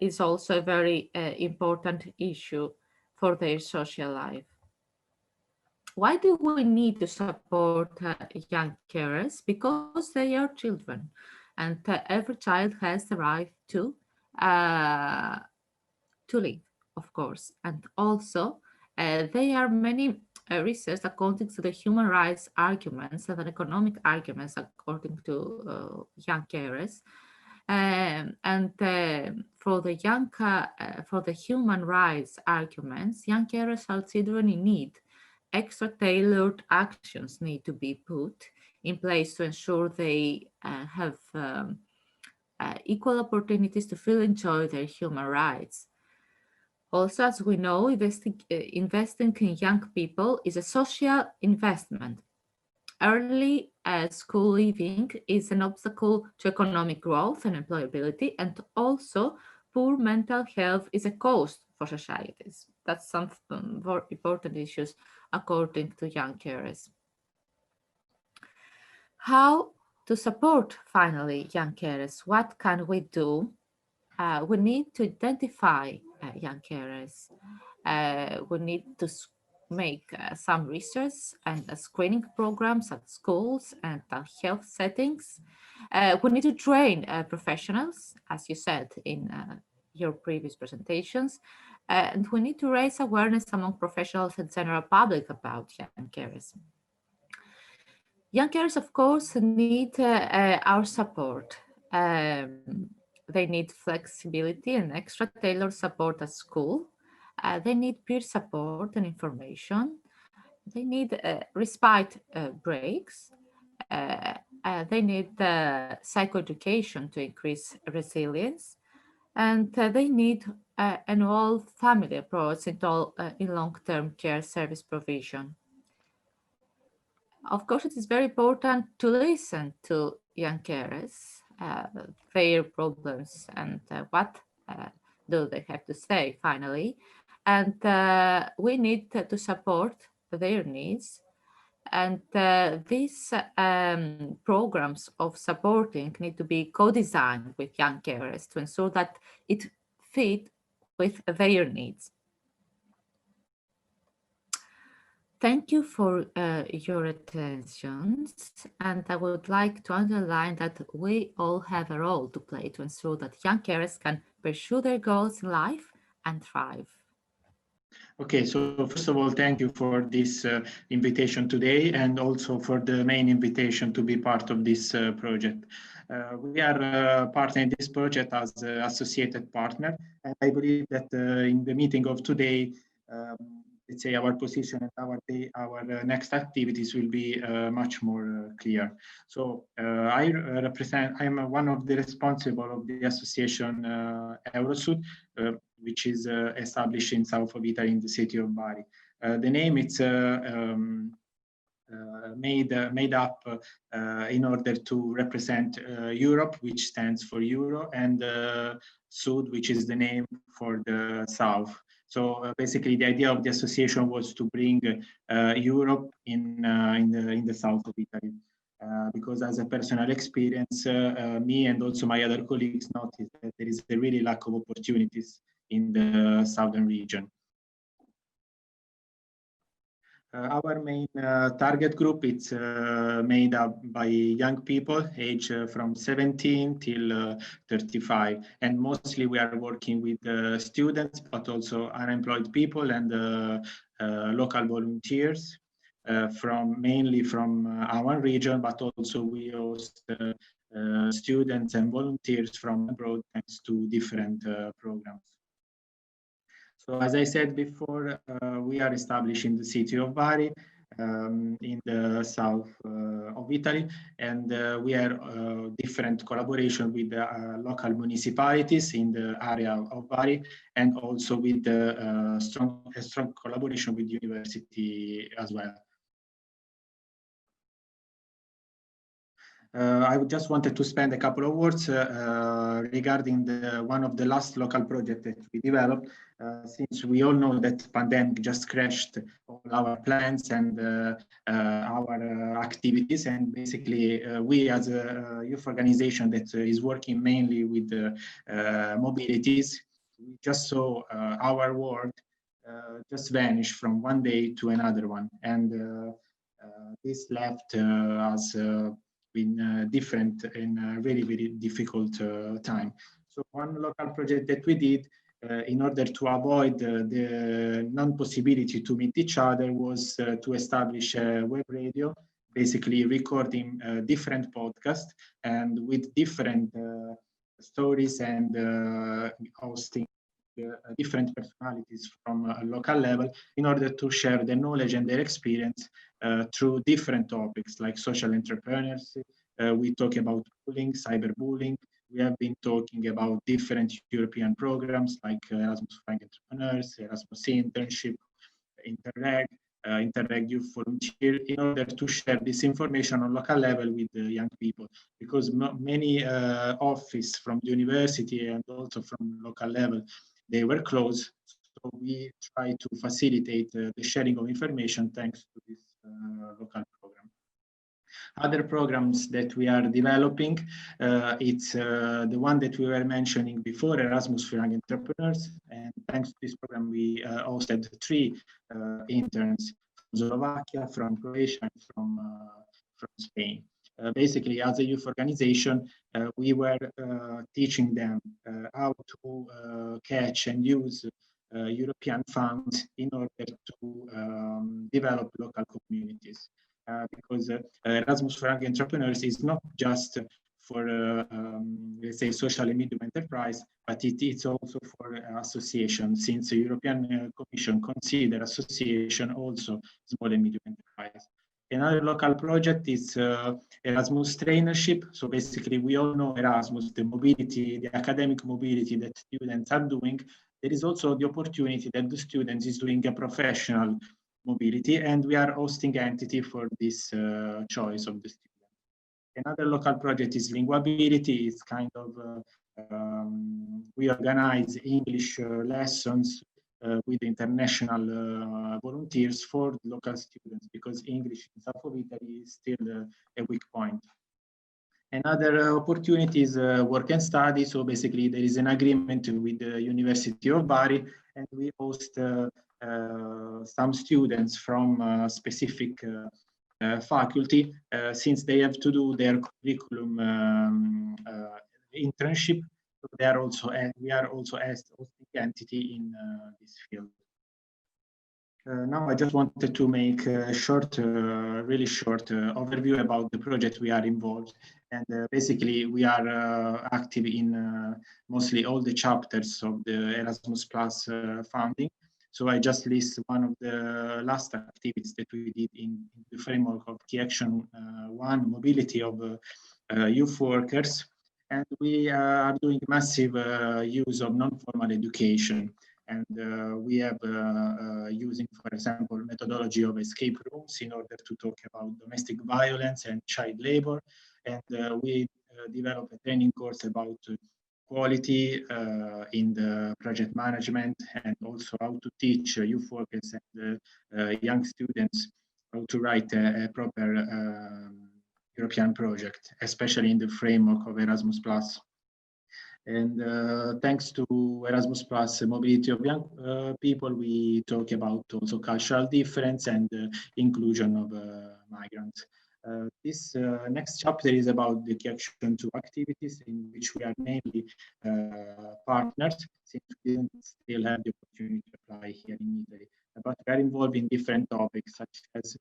is also a very important issue for their social life. Why do we need to support young carers? Because they are children, and every child has the right to live, of course. And also, there are many research according to the human rights arguments and economic arguments according to young carers. For the human rights arguments, young carers are children in need. Extra tailored actions need to be put in place to ensure they have equal opportunities to fully enjoy their human rights. Also, as we know, investing in young people is a social investment. early school leaving is an obstacle to economic growth and employability, and also poor mental health is a cost for societies. That's some very important issues according to young carers. How to support finally young carers? What can we do? We need to identify young carers. We need to make some research and screening programs at schools and health settings. We need to train professionals, as you said in your previous presentations, and we need to raise awareness among professionals and general public about young carers. Young carers, of course, need our support. They need flexibility and extra tailored support at school. They need peer support and information. They need respite breaks. They need psychoeducation to increase resilience. And they need an all-family approach in long-term care service provision. Of course, it is very important to listen to young carers, their problems, and what do they have to say finally. And we need to support their needs. And these programs of supporting need to be co-designed with young carers to ensure that it fits with their needs. Thank you for your attention, and I would like to underline that we all have a role to play to ensure that young carers can pursue their goals in life and thrive. Okay, so first of all, thank you for this invitation today, and also for the main invitation to be part of this project. We are partnering this project as an associated partner, and I believe that in the meeting of today, let's say our position and our next activities will be much more clear. So I am one of the responsible of the association EUROSUD, which is established in south of Italy in the city of Bari. The name it's made up in order to represent Europe, which stands for Euro, and Sud, which is the name for the South. So basically, the idea of the association was to bring Europe in the south of Italy, because as a personal experience, me and also my other colleagues noticed that there is a really lack of opportunities in the southern region. Our main target group, it's made up by young people aged from 17 till 35. And mostly we are working with students, but also unemployed people and local volunteers mainly from our region, but also we host students and volunteers from abroad thanks to different programs. So as I said before, we are established in the city of Bari, in the south of Italy, and we are different collaboration with local municipalities in the area of Bari, and also with a strong collaboration with university as well. I just wanted to spend a couple of words regarding one of the last local projects that we developed, since we all know that pandemic just crashed all our plans and our activities, and basically we as a youth organization that is working mainly with mobilities, we just saw our world just vanish from one day to another one, and this left us been different in a very difficult time. So one local project that we did in order to avoid the non-possibility to meet each other was to establish a web radio, basically recording different podcasts and with different stories and hosting different personalities from a local level in order to share their knowledge and their experience through different topics like social entrepreneurship. We talk about bullying, cyberbullying. We have been talking about different European programs like Erasmus for Young Entrepreneurs, Erasmus Internship, Interreg, Interreg youth volunteer in order to share this information on local level with the young people, because many offices from the university and also from local level, they were closed. So we try to facilitate the sharing of information thanks to this local program. Other programs that we are developing, it's the one that we were mentioning before, Erasmus for Young Entrepreneurs. And thanks to this program, we hosted 3 interns from Slovakia, from Croatia, and from Spain. Basically, as a youth organization, we were teaching them how to catch and use European funds in order to develop local communities. Because Erasmus for Young Entrepreneurs is not just for, let's say, social and medium enterprise, but it's also for association, since the European Commission consider association also small and medium enterprise. Another local project is Erasmus trainership. So basically, we all know Erasmus, the mobility, the academic mobility that students are doing. There is also the opportunity that the students is doing a professional mobility, and we are hosting entity for this choice of the student. Another local project is Linguability. It's kind of, we organize English lessons with international volunteers for local students, because English in South of Italy is still a weak point. Another opportunity is work and study. So basically, there is an agreement with the University of Bari, and we host some students from specific faculty, since they have to do their curriculum internship. So they are also, we are also as hosting entity in this field. Now I just wanted to make a short, really short overview about the project we are involved. And basically, we are active in mostly all the chapters of the Erasmus Plus funding. So I just list one of the last activities that we did in the framework of Key Action 1, mobility of youth workers. And we are doing massive use of non-formal education. And we have using, for example, methodology of escape rooms in order to talk about domestic violence and child labor. And we developed a training course about quality in the project management, and also how to teach youth workers and young students how to write a proper European project, especially in the framework of Erasmus+. And thanks to Erasmus Plus mobility of young people, we talk about also cultural difference and inclusion of migrants. This next chapter is about the Key Action 2 activities, in which we are mainly partners, since we didn't still have the opportunity to apply here in Italy. But we are involved in different topics, such as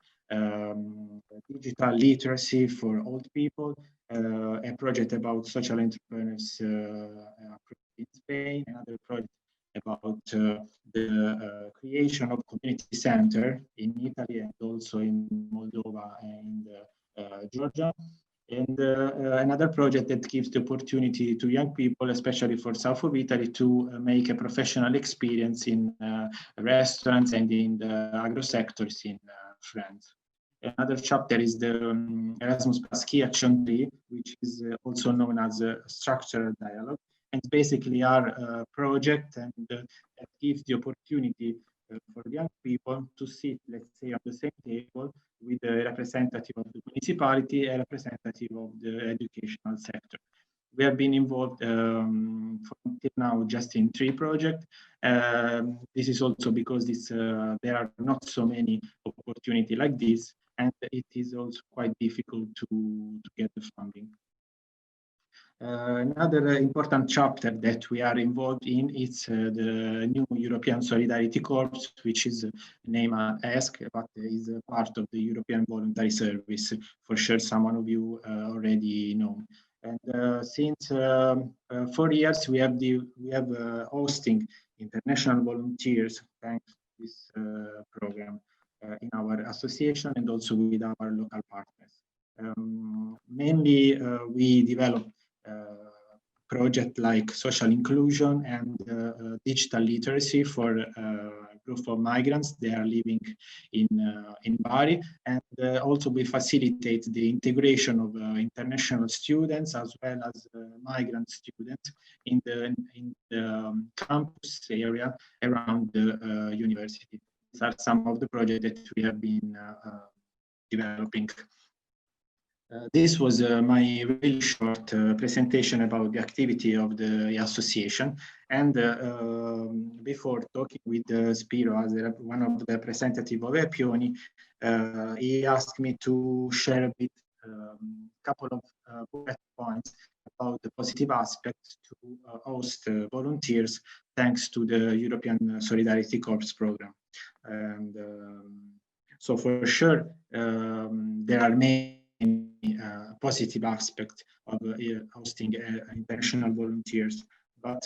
digital literacy for old people, a project about social entrepreneurs in Spain, another project about the creation of community center in Italy and also in Moldova and Georgia. And another project that gives the opportunity to young people, especially for south of Italy, to make a professional experience in restaurants and in the agro sectors in France. Another chapter is the Erasmus Plus Key Action 3, which is also known as a structural dialogue. And basically our project, and that gives the opportunity for young people to sit, let's say, on the same table with a representative of the municipality, a representative of the educational sector. We have been involved until now just in 3 projects. This is also because there are not so many opportunities like this, and it is also quite difficult to get the funding. Another important chapter that we are involved in is the new European Solidarity Corps, which is named ESC, but is a part of the European Voluntary Service. For sure, some of you already know. And since 4 years, we have hosting international volunteers thanks to this program in our association and also with our local partners. Mainly, we develop projects like social inclusion and digital literacy for group of migrants. They are living in Bari, and also we facilitate the integration of international students as well as migrant students in the campus area around the university. These are some of the projects that we have been developing. This was my really short presentation about the activity of the association. And before talking with Spiro as one of the representatives of Epioni, he asked me to share a bit, couple of bullet points about the positive aspects to host volunteers thanks to the European Solidarity Corps program. And so for sure, there are many positive aspect of hosting international volunteers, but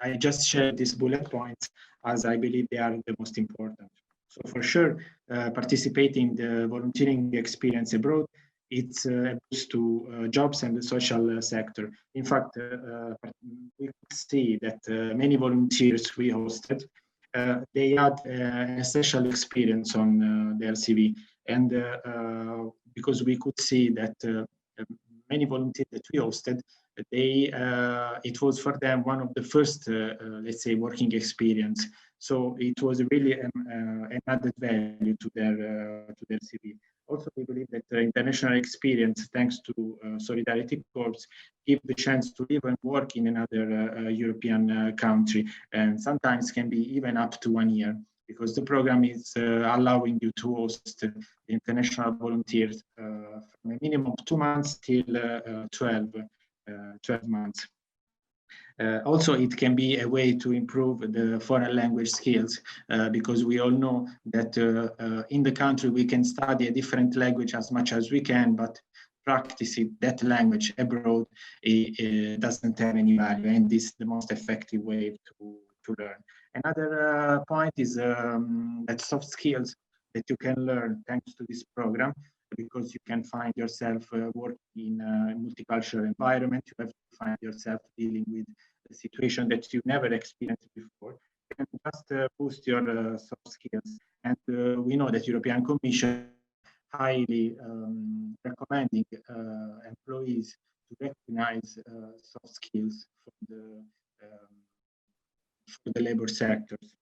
I just share these bullet points as I believe they are the most important. So for sure, participating in the volunteering experience abroad, it's a boost to jobs and the social sector. In fact, we could see that many volunteers we hosted, they had an essential experience on their CV. And because we could see that many volunteers that we hosted, it was for them one of the first, let's say, working experience. So it was really an added value to their CV. Also, we believe that international experience, thanks to Solidarity Corps, give the chance to live and work in another European country, and sometimes can be even up to 1 year, because the program is allowing you to host international volunteers from a minimum of 2 months till 12 months. Also, it can be a way to improve the foreign language skills, because we all know that in the country we can study a different language as much as we can, but practicing that language abroad it doesn't have any value, and this is the most effective way to learn. Another point is that soft skills that you can learn thanks to this program, because you can find yourself working in a multicultural environment. You have to find yourself dealing with a situation that you've never experienced before, and just boost your soft skills. And we know that European Commission highly recommending employees to recognize soft skills for the labor sectors.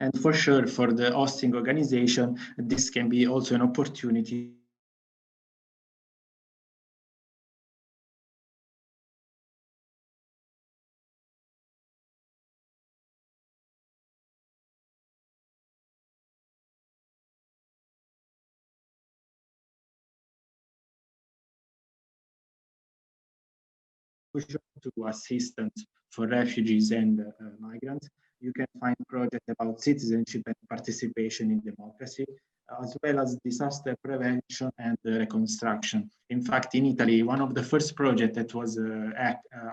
And for sure, for the hosting organization, this can be also an opportunity to assistance for refugees and migrants. You can find projects about citizenship and participation in democracy, as well as disaster prevention and reconstruction. In fact, in Italy, one of the first projects that was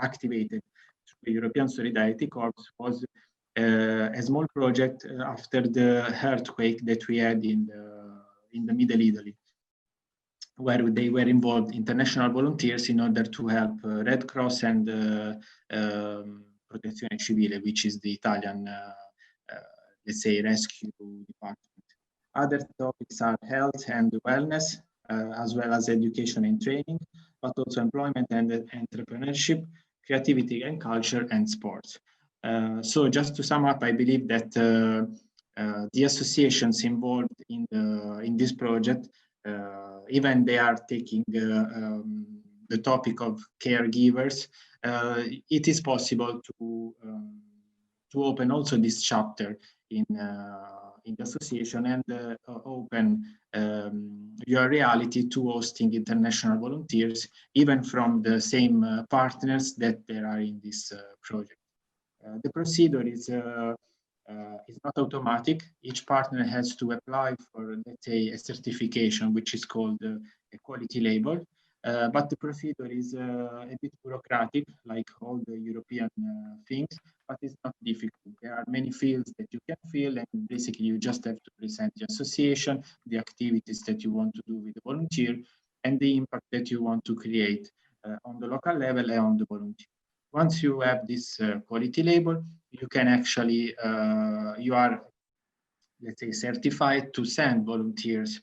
activated through the European Solidarity Corps was a small project after the earthquake that we had in the Middle Italy, where they were involved international volunteers in order to help Red Cross and Protezione Civile, which is the Italian, let's say, rescue department. Other topics are health and wellness, as well as education and training, but also employment and entrepreneurship, creativity and culture, and sports. So just to sum up, I believe that the associations involved in this project, even they are taking the topic of caregivers, it is possible to open also this chapter in the association and open your reality to hosting international volunteers, even from the same partners that there are in this project. The procedure is not automatic. Each partner has to apply for, let's say, a certification, which is called a quality label. But the procedure is a bit bureaucratic, like all the European things, but it's not difficult. There are many fields that you can fill, and basically you just have to present the association, the activities that you want to do with the volunteer, and the impact that you want to create on the local level and on the volunteer. Once you have this quality label, you can actually, you are, let's say, certified to send volunteers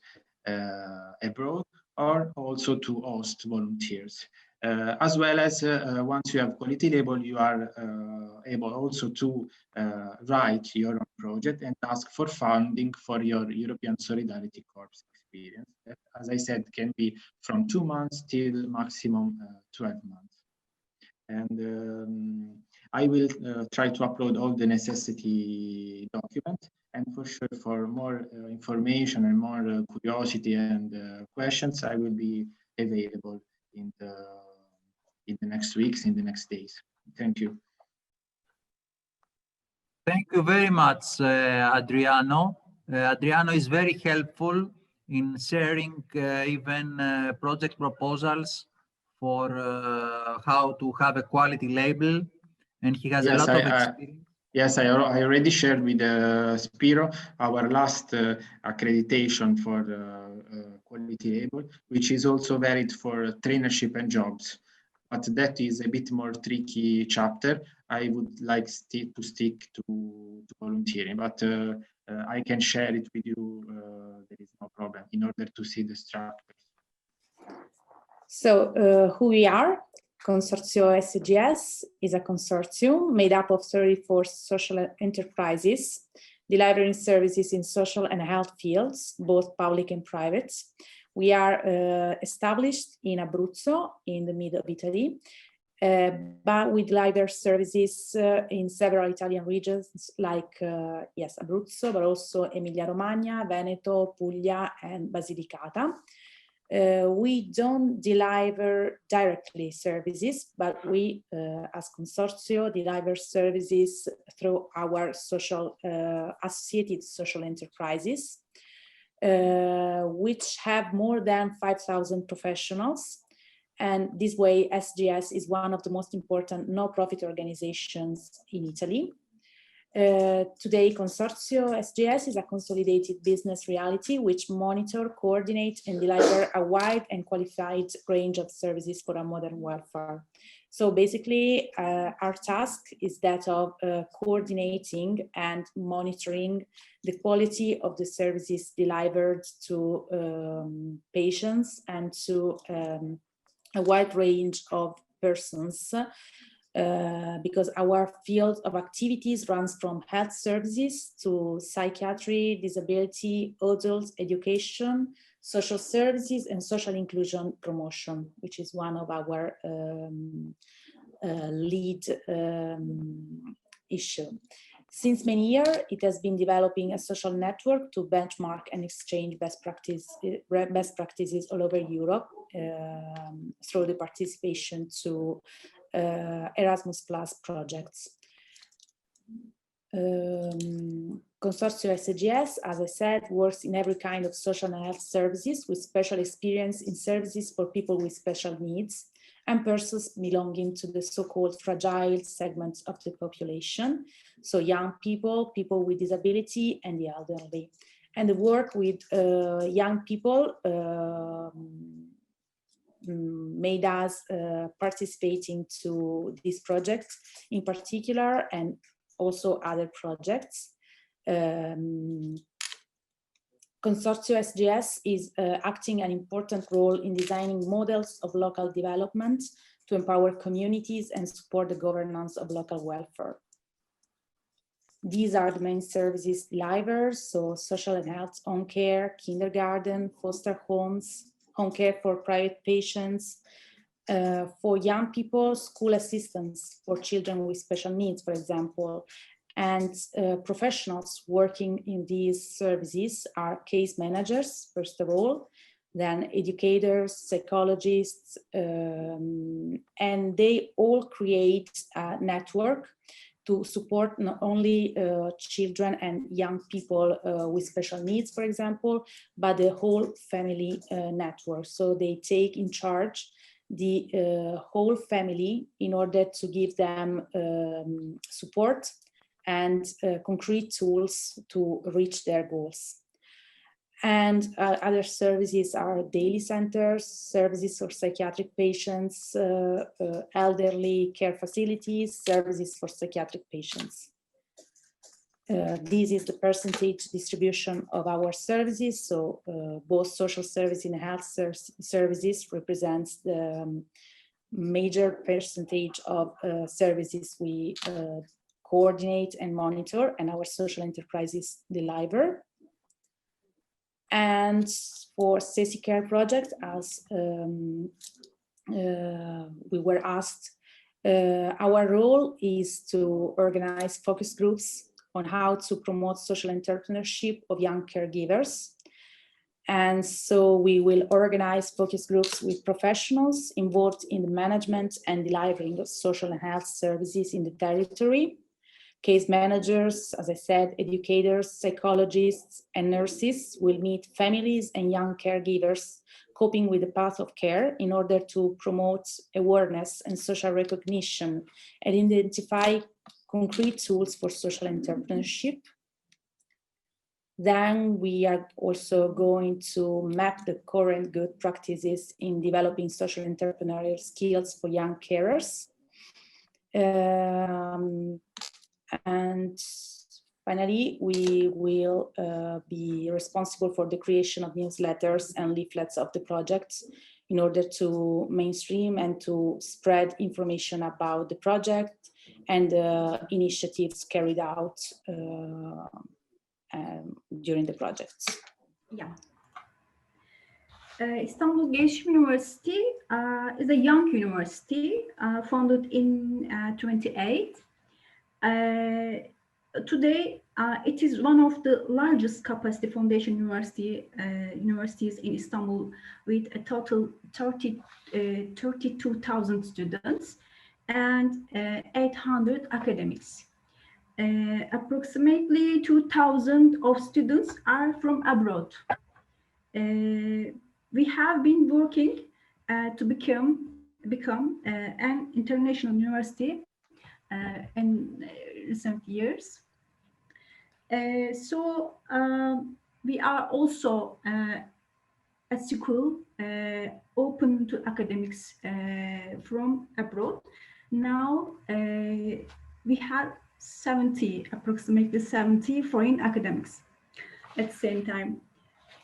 abroad, or also to host volunteers. As well as once you have quality label, you are able also to write your own project and ask for funding for your European Solidarity Corps experience. That, as I said, can be from 2 months till maximum 12 months. And I will try to upload all the necessity documents. And for sure, for more information and more curiosity and questions, I will be available in the next weeks, in the next days. Thank you. Thank you very much, Adriano. Adriano is very helpful in sharing even project proposals for how to have a quality label, and he has a lot of experience. Yes, I already shared with Spiro our last accreditation for quality label, which is also valid for traineeship and jobs. But that is a bit more tricky chapter. I would like to stick to volunteering, but I can share it with you. There is no problem in order to see the structure. So who we are? Consortio SEGS is a consortium made up of 34 social enterprises delivering services in social and health fields, both public and private. We are established in Abruzzo, in the middle of Italy, but we deliver services in several Italian regions like, yes, Abruzzo, but also Emilia-Romagna, Veneto, Puglia, and Basilicata. We don't deliver directly services, but we, as Consortio, deliver services through our social associated social enterprises, which have more than 5,000 professionals. And this way, SGS is one of the most important no-profit organizations in Italy. Today, Consortio SGS is a consolidated business reality which monitor, coordinate, and deliver a wide and qualified range of services for a modern welfare. So basically, our task is that of coordinating and monitoring the quality of the services delivered to patients and to a wide range of persons. Because our field of activities runs from health services to psychiatry, disability, adult education, social services, and social inclusion promotion, which is one of our lead issue. Since many years, it has been developing a social network to benchmark and exchange best practices all over Europe through the participation to Erasmus Plus projects. Consortio SEGS, as I said, works in every kind of social and health services with special experience in services for people with special needs and persons belonging to the so-called fragile segments of the population. So young people, people with disability, and the elderly. And the work with young people made us participating to this project in particular, and also other projects. Consortio SGS is acting an important role in designing models of local development to empower communities and support the governance of local welfare. These are the main services delivered, so social and health, home care, kindergarten, foster homes, home care for private patients, for young people, school assistance for children with special needs, for example. And professionals working in these services are case managers, first of all, then educators, psychologists, and they all create a network to support not only children and young people with special needs, for example, but the whole family network. So they take in charge the whole family in order to give them support and concrete tools to reach their goals. And other services are daily centers, services for psychiatric patients, elderly care facilities, services for psychiatric patients. This is the percentage distribution of our services. So both social services and health services represents the major percentage of services we coordinate and monitor, and our social enterprises deliver. And for SESYCARE project, as we were asked, our role is to organize focus groups on how to promote social entrepreneurship of young caregivers. And so we will organize focus groups with professionals involved in the management and delivering of social and health services in the territory. Case managers, as I said, educators, psychologists, and nurses will meet families and young caregivers coping with the path of care in order to promote awareness and social recognition and identify concrete tools for social entrepreneurship. Then we are also going to map the current good practices in developing social entrepreneurial skills for young carers. And finally, we will be responsible for the creation of newsletters and leaflets of the project in order to mainstream and to spread information about the project and the initiatives carried out during the project. Yeah. Istanbul University is a young university founded in 1928. Today, it is one of the largest capacity foundation universities in Istanbul, with a total 32,000 students and 800 academics. Approximately 2,000 of students are from abroad. We have been working to become an international university in recent years. So we are also a school open to academics from abroad. Now we have approximately 70 foreign academics at the same time.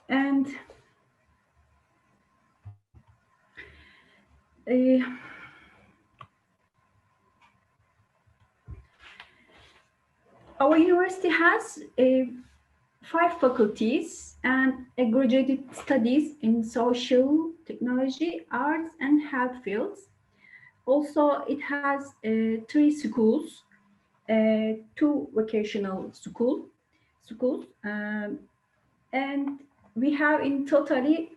And our university has 5 faculties and graduate studies in social, technology, arts, and health fields. Also, it has 3 schools, 2 vocational schools, and we have in totally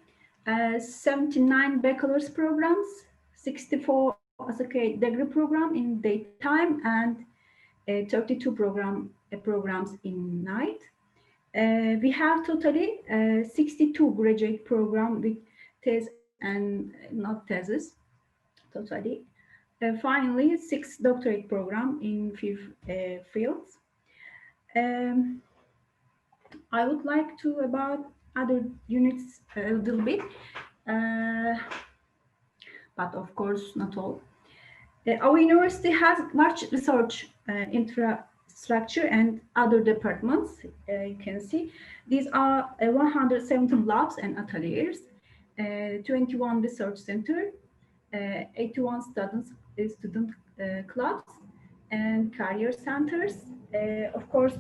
79 bachelor's programs, 64 associate degree program in daytime, and 32 programs in night. We have totally 62 graduate program with thesis and not thesis, totally. Finally, 6 doctorate program in 5 fields. I would like to about other units a little bit, but of course not all. Our university has much research infrastructure and other departments. You can see these are 117 labs and ateliers, 21 research centers, 81 student clubs and career centers. Of course,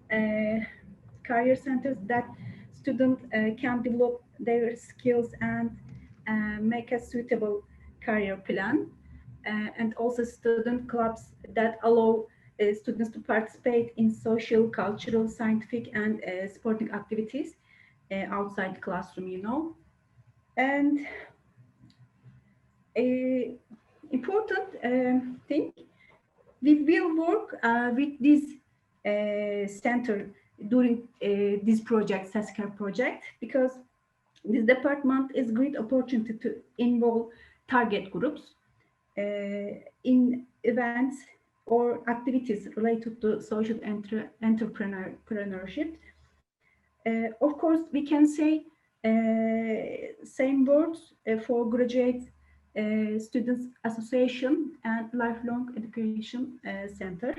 career centers that students can develop their skills and make a suitable career plan. And also student clubs that allow students to participate in social, cultural, scientific, and sporting activities outside the classroom, you know. And important thing, we will work with this center during this project, SESYCARE project, because this department is a great opportunity to involve target groups in events or activities related to social entrepreneurship. Of course, we can say same words for graduate students association and lifelong education center.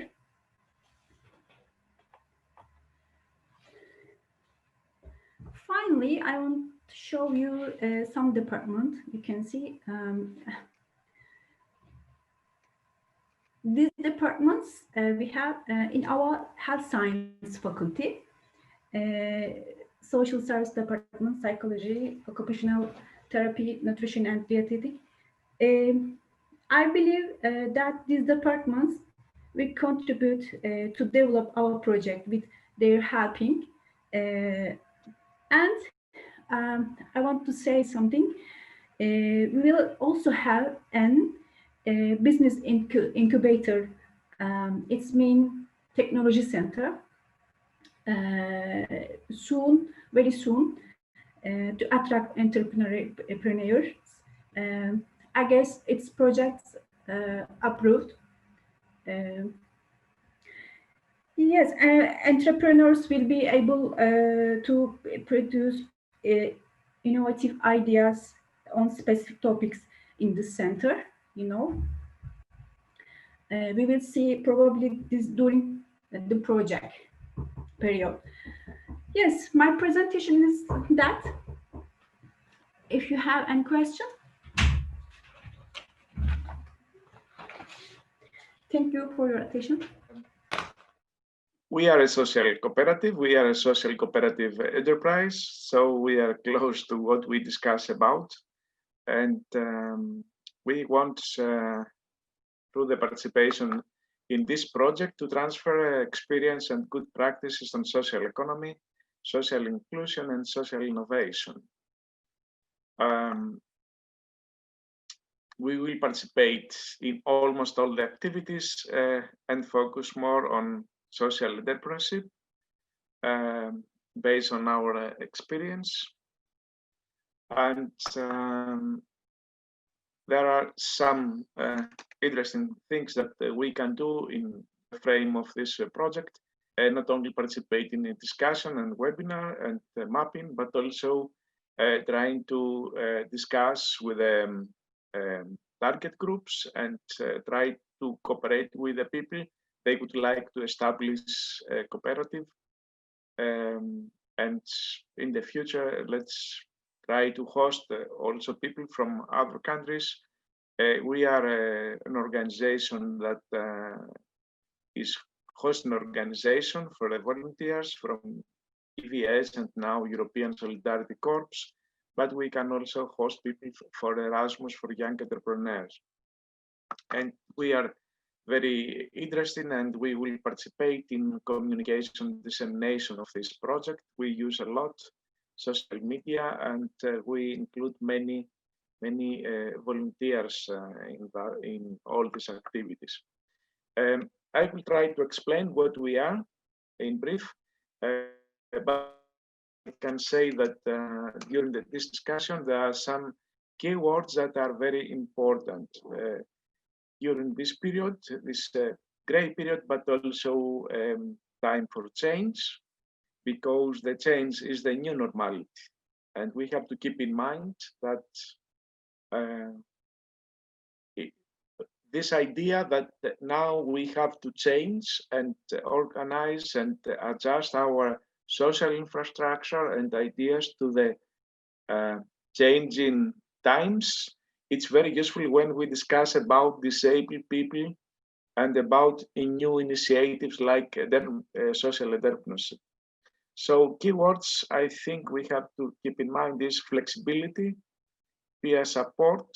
finally, I want to show you some department. You can see these departments we have in our health science faculty, social service department, psychology, occupational therapy, nutrition, and dietetic. I believe that these departments will contribute to develop our project with their helping. And I want to say something. We will also have an business incubator. It's mean technology center. Soon, very soon, to attract entrepreneurs. I guess its projects approved. Yes, entrepreneurs will be able to produce innovative ideas on specific topics in the center, you know. We will see probably this during the project period. Yes, my presentation is that. If you have any question. Thank you for your attention. We are a social cooperative. We are a social cooperative enterprise. So we are close to what we discuss about. And we want, through the participation in this project, to transfer experience and good practices on social economy, social inclusion, and social innovation. We will participate in almost all the activities and focus more on social entrepreneurship based on our experience. And there are some interesting things that we can do in the frame of this project, not only participate in a discussion and webinar and mapping, but also trying to discuss with target groups and try to cooperate with the people they would like to establish a cooperative. And in the future, let's try to host also people from other countries. We are an organization that is hosting organization for the volunteers from EVS and now European Solidarity Corps, but we can also host people for Erasmus for Young Entrepreneurs. And we are very interested and we will participate in communication dissemination of this project. We use a lot social media and we include many volunteers in all these activities. I will try to explain what we are in brief, but I can say that during this discussion, there are some keywords that are very important during this period, this gray period, but also time for change, because the change is the new normality. And we have to keep in mind that this idea that now we have to change and organize and adjust our social infrastructure and ideas to the changing times. It's very useful when we discuss about disabled people and about new initiatives like social entrepreneurship. So keywords I think we have to keep in mind is flexibility, peer support,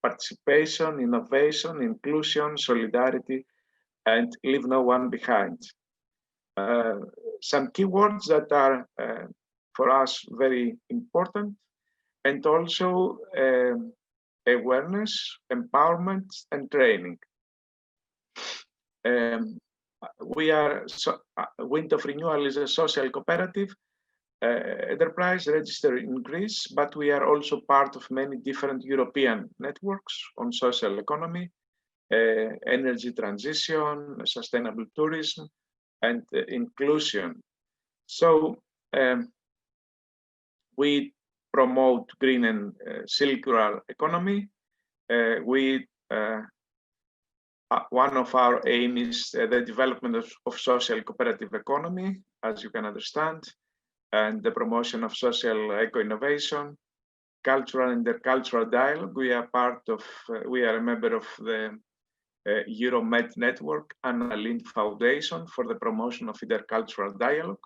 participation, innovation, inclusion, solidarity, and leave no one behind. Some keywords that are for us very important, and also awareness, empowerment, and training. We are, Wind of Renewal is a social cooperative enterprise registered in Greece, but we are also part of many different European networks on social economy, energy transition, sustainable tourism, and inclusion. So we promote green and circular economy. One of our aims is the development of social cooperative economy, as you can understand. and the promotion of social eco-innovation, cultural and intercultural dialogue. We are we are a member of the EuroMed network and a Lind Foundation for the promotion of intercultural dialogue.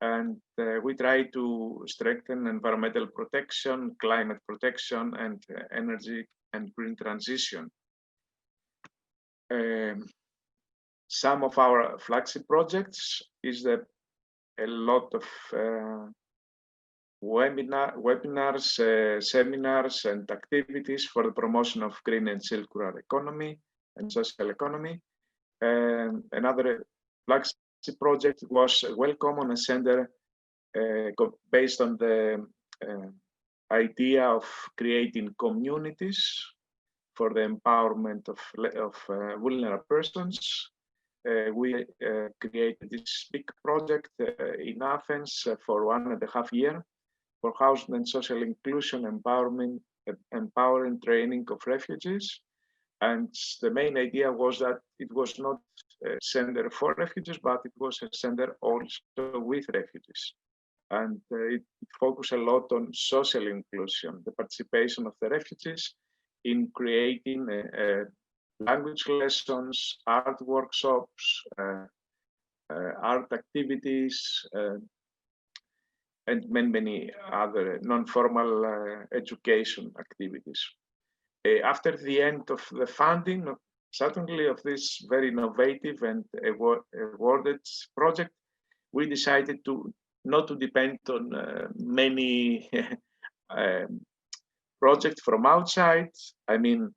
And we try to strengthen environmental protection, climate protection, and energy and green transition. Some of our flagship projects is a lot of webinars, seminars, and activities for the promotion of green and circular economy and social economy. Another flagship project was Welcome on a Center based on the idea of creating communities for the empowerment of vulnerable persons. We created this big project in Athens for 1.5 years for housing and social inclusion, empowering training of refugees. And the main idea was that it was not a center for refugees, but it was a center also with refugees. And it focused a lot on social inclusion, the participation of the refugees in creating language lessons, art workshops, art activities, and many other non-formal education activities. After the end of the funding, certainly of this very innovative and awarded project, we decided not to depend on many projects from outside, I mean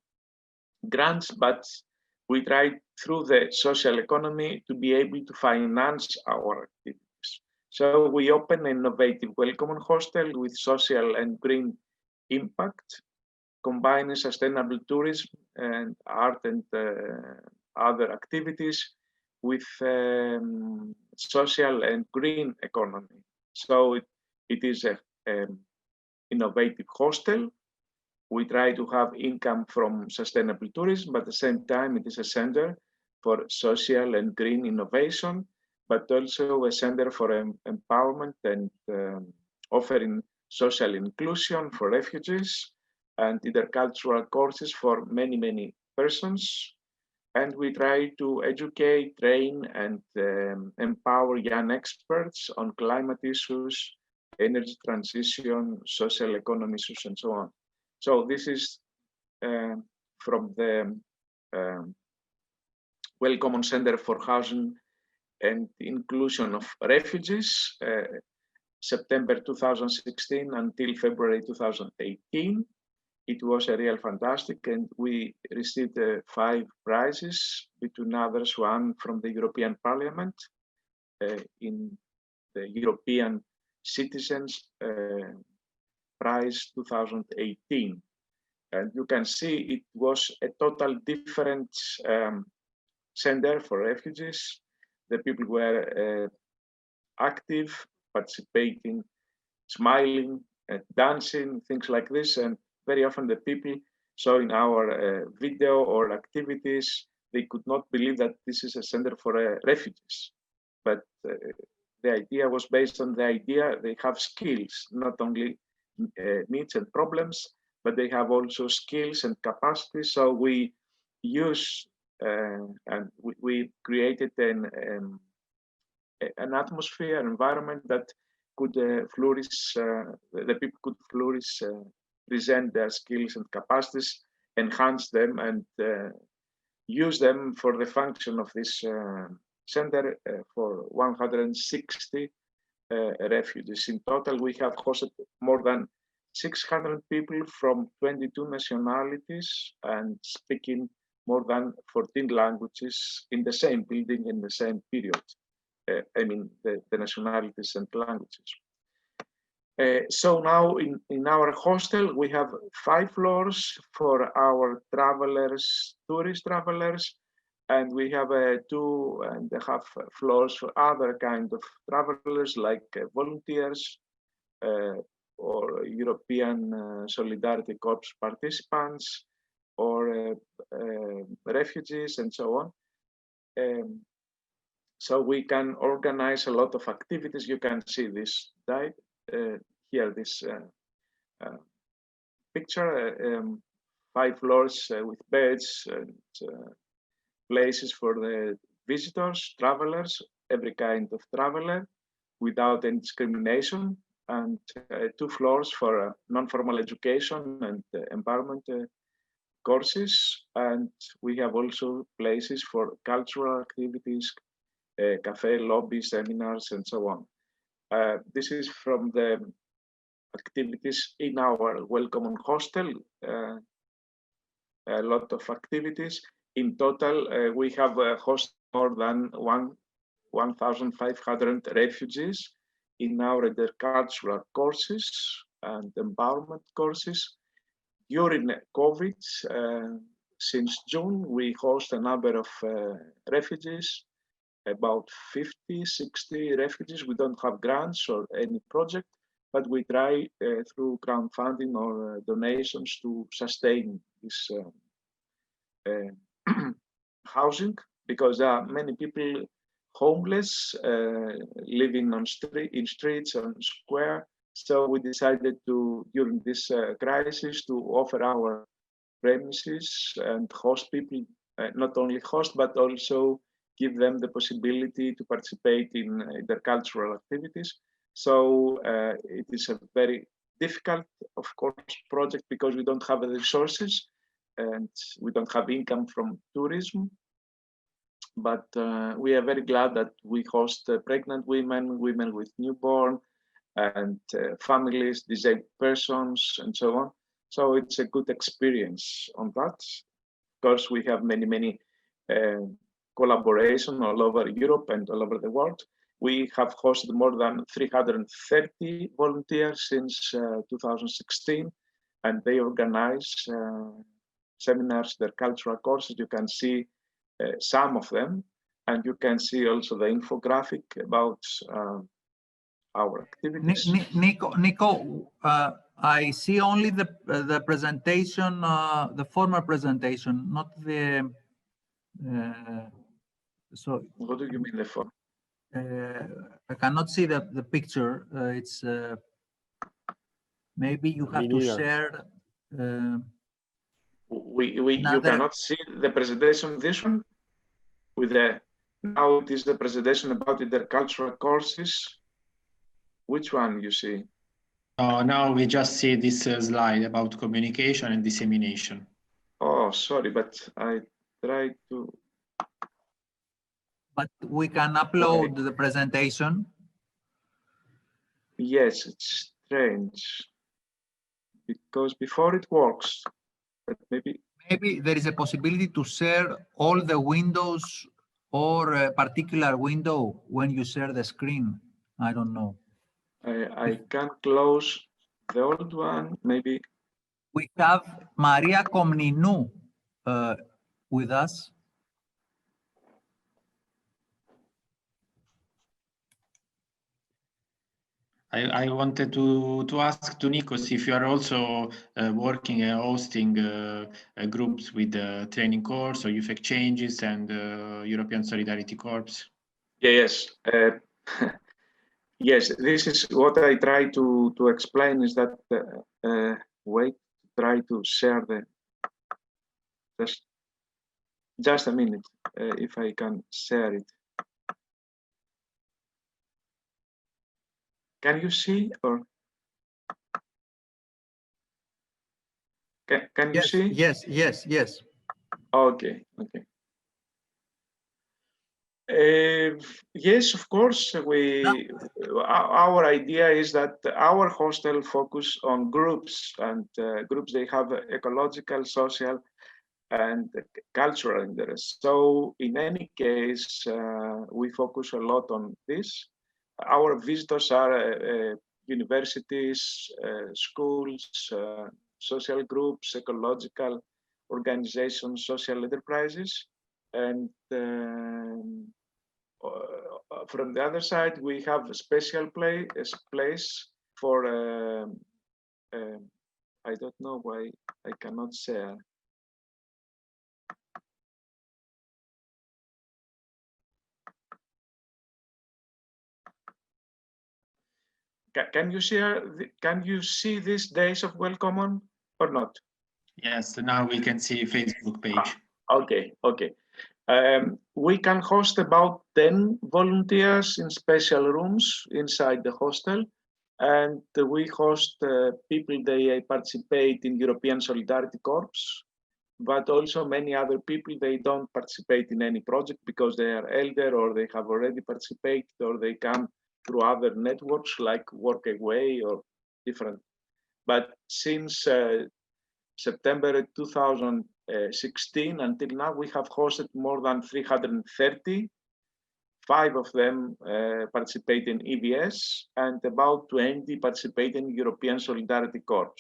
grants, but we tried through the social economy to be able to finance our activities. So we opened an innovative welcome hostel with social and green impact, combining sustainable tourism and art and other activities with social and green economy. So it is an innovative hostel. We try to have income from sustainable tourism, but at the same time, it is a center for social and green innovation, but also a center for empowerment and offering social inclusion for refugees and intercultural courses for many persons. And we try to educate, train, and empower young experts on climate issues, energy transition, social economy issues, and so on. So this is from the Welcome Center for Housing and Inclusion of Refugees, September 2016 until February 2018. It was a real fantastic, and we received 5 prizes, between others, one from the European Parliament in the European Citizens Prize 2018. And you can see it was a total different center for refugees. The people were active, participating, smiling, dancing, things like this. And very often the people showing our video or activities, they could not believe that this is a center for refugees. But the idea was based on the idea they have skills, not only needs and problems, but they have also skills and capacities. So we use and we created an atmosphere, environment that could flourish, the people could flourish, present their skills and capacities, enhance them, and use them for the function of this center for 160 refugees. In total, we have hosted more than 600 people from 22 nationalities and speaking more than 14 languages in the same building in the same period. I mean, the nationalities and languages. So now in our hostel, we have 5 floors for our travelers, tourist travelers, and we have 2.5 floors for other kind of travelers like volunteers or European Solidarity Corps participants or refugees and so on. So we can organize a lot of activities. You can see this here, this picture, 5 floors with beds and places for the visitors, travelers, every kind of traveler without any discrimination, and 2 floors for non-formal education and empowerment courses. And we have also places for cultural activities, cafe, lobby, seminars, and so on. This is from the activities in our Welcome Hostel. A lot of activities. In total, we have hosted more than 1,500 refugees in our intercultural courses and empowerment courses. During COVID, since June, we host a number of refugees, about 50, 60 refugees. We don't have grants or any project, but we try through crowdfunding or donations to sustain this housing, because there are many people homeless, living in streets and square. So we decided to, during this crisis, to offer our premises and host people, not only host, but also give them the possibility to participate in intercultural activities. So it is a very difficult, of course, project because we don't have the resources and we don't have income from tourism. But we are very glad that we host pregnant women, women with newborn, and families, disabled persons, and so on. So it's a good experience on that. Of course, we have many collaboration all over Europe and all over the world. We have hosted more than 330 volunteers since 2016, and they organize seminars, their cultural courses. You can see some of them, and you can see also the infographic about our activities. Nico, I see only the presentation, the former presentation, not the. So. What do you mean the form? I cannot see the picture. It's maybe you have to share. You cannot see the presentation. This one with the now it is the presentation about intercultural courses. Which one you see? Now we just see this slide about communication and dissemination. Oh, sorry, but I tried to. But we can upload the presentation. Yes, it's strange because before it works, but maybe there is a possibility to share all the windows or a particular window when you share the screen. I don't know. I can close the old one, maybe. We have Maria Komninou with us. I wanted to ask to Nikos if you are also working and hosting groups with the training course or youth exchanges and European Solidarity Corps. Yes. Yes, this is what I try to explain is that wait, try to share the just a minute if I can share it. Can you see or can you see? Yes. Okay. Yes, of course. Our idea is that our hostel focus on groups and groups they have ecological, social, and cultural interests. So in any case, we focus a lot on this. Our visitors are universities, schools, social groups, ecological organizations, social enterprises. And from the other side, we have a special place for, I don't know why I cannot share. can you share? Can you see these days of Welcome or not? Yes, now we can see Facebook page. Okay, okay. We can host about 10 volunteers in special rooms inside the hostel, and we host people. They participate in European Solidarity Corps, but also many other people. They don't participate in any project because they are elder or they have already participated or they come through other networks like Workaway or different. But since September 2016 until now, we have hosted more than 330. 5 of them participate in EVS and about 20 participate in European Solidarity Corps.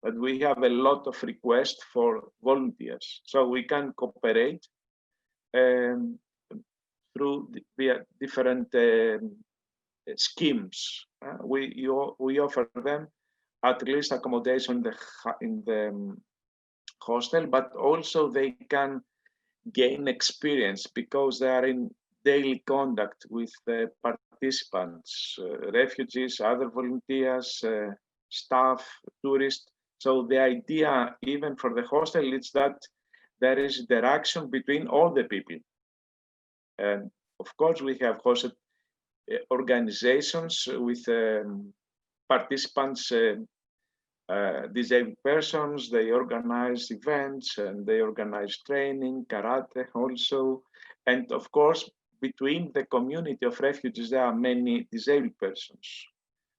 But we have a lot of requests for volunteers, so we can cooperate through via different schemes. We offer them at least accommodation in the hostel, but also they can gain experience because they are in daily contact with the participants, refugees, other volunteers, staff, tourists. So the idea, even for the hostel, is that there is interaction between all the people. And of course, we have hosted organizations with participants, disabled persons. They organize events and they organize training, karate also. And of course, between the community of refugees, there are many disabled persons.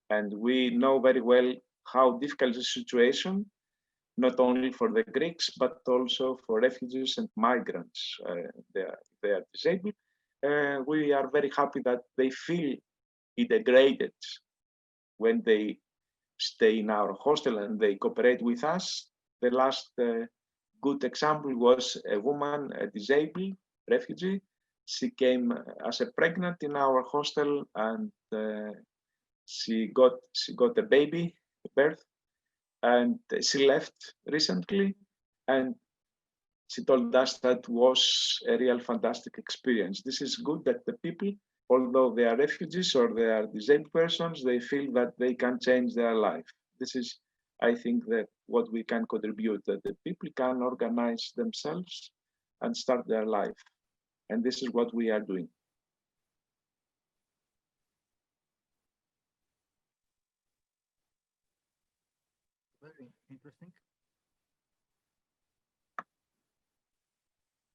And we know very well how difficult the situation, not only for the Greeks, but also for refugees and migrants. They are disabled. We are very happy that they feel integrated when they stay in our hostel and they cooperate with us. The last good example was a woman, a disabled refugee. She came as a pregnant in our hostel and she got a baby, a birth, and she left recently. And she told us that was a real fantastic experience. This is good that the people, although they are refugees or they are disabled persons, they feel that they can change their life. This is, I think, that what we can contribute, that the people can organize themselves and start their life. And this is what we are doing. Very interesting.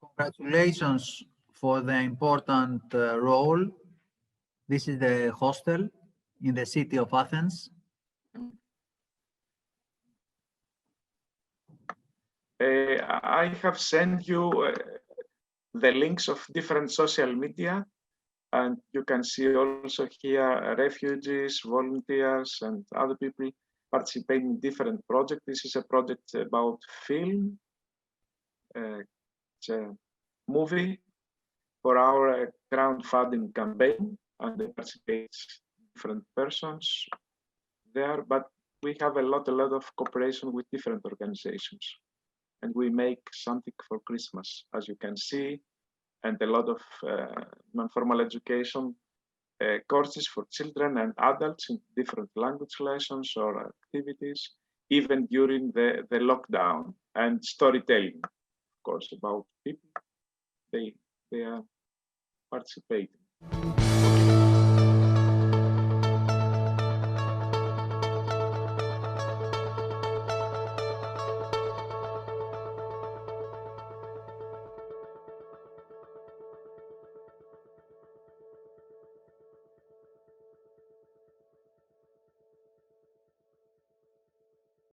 Congratulations for the important role. This is the hostel in the city of Athens. I have sent you the links of different social media, and you can see also here refugees, volunteers, and other people participating in different projects. This is a project about film. It's a movie for our crowdfunding campaign, and they participate different persons there, but we have a lot of cooperation with different organizations. And we make something for Christmas, as you can see, and a lot of non-formal education courses for children and adults in different language lessons or activities, even during the lockdown, and storytelling, of course, about people. They are participating.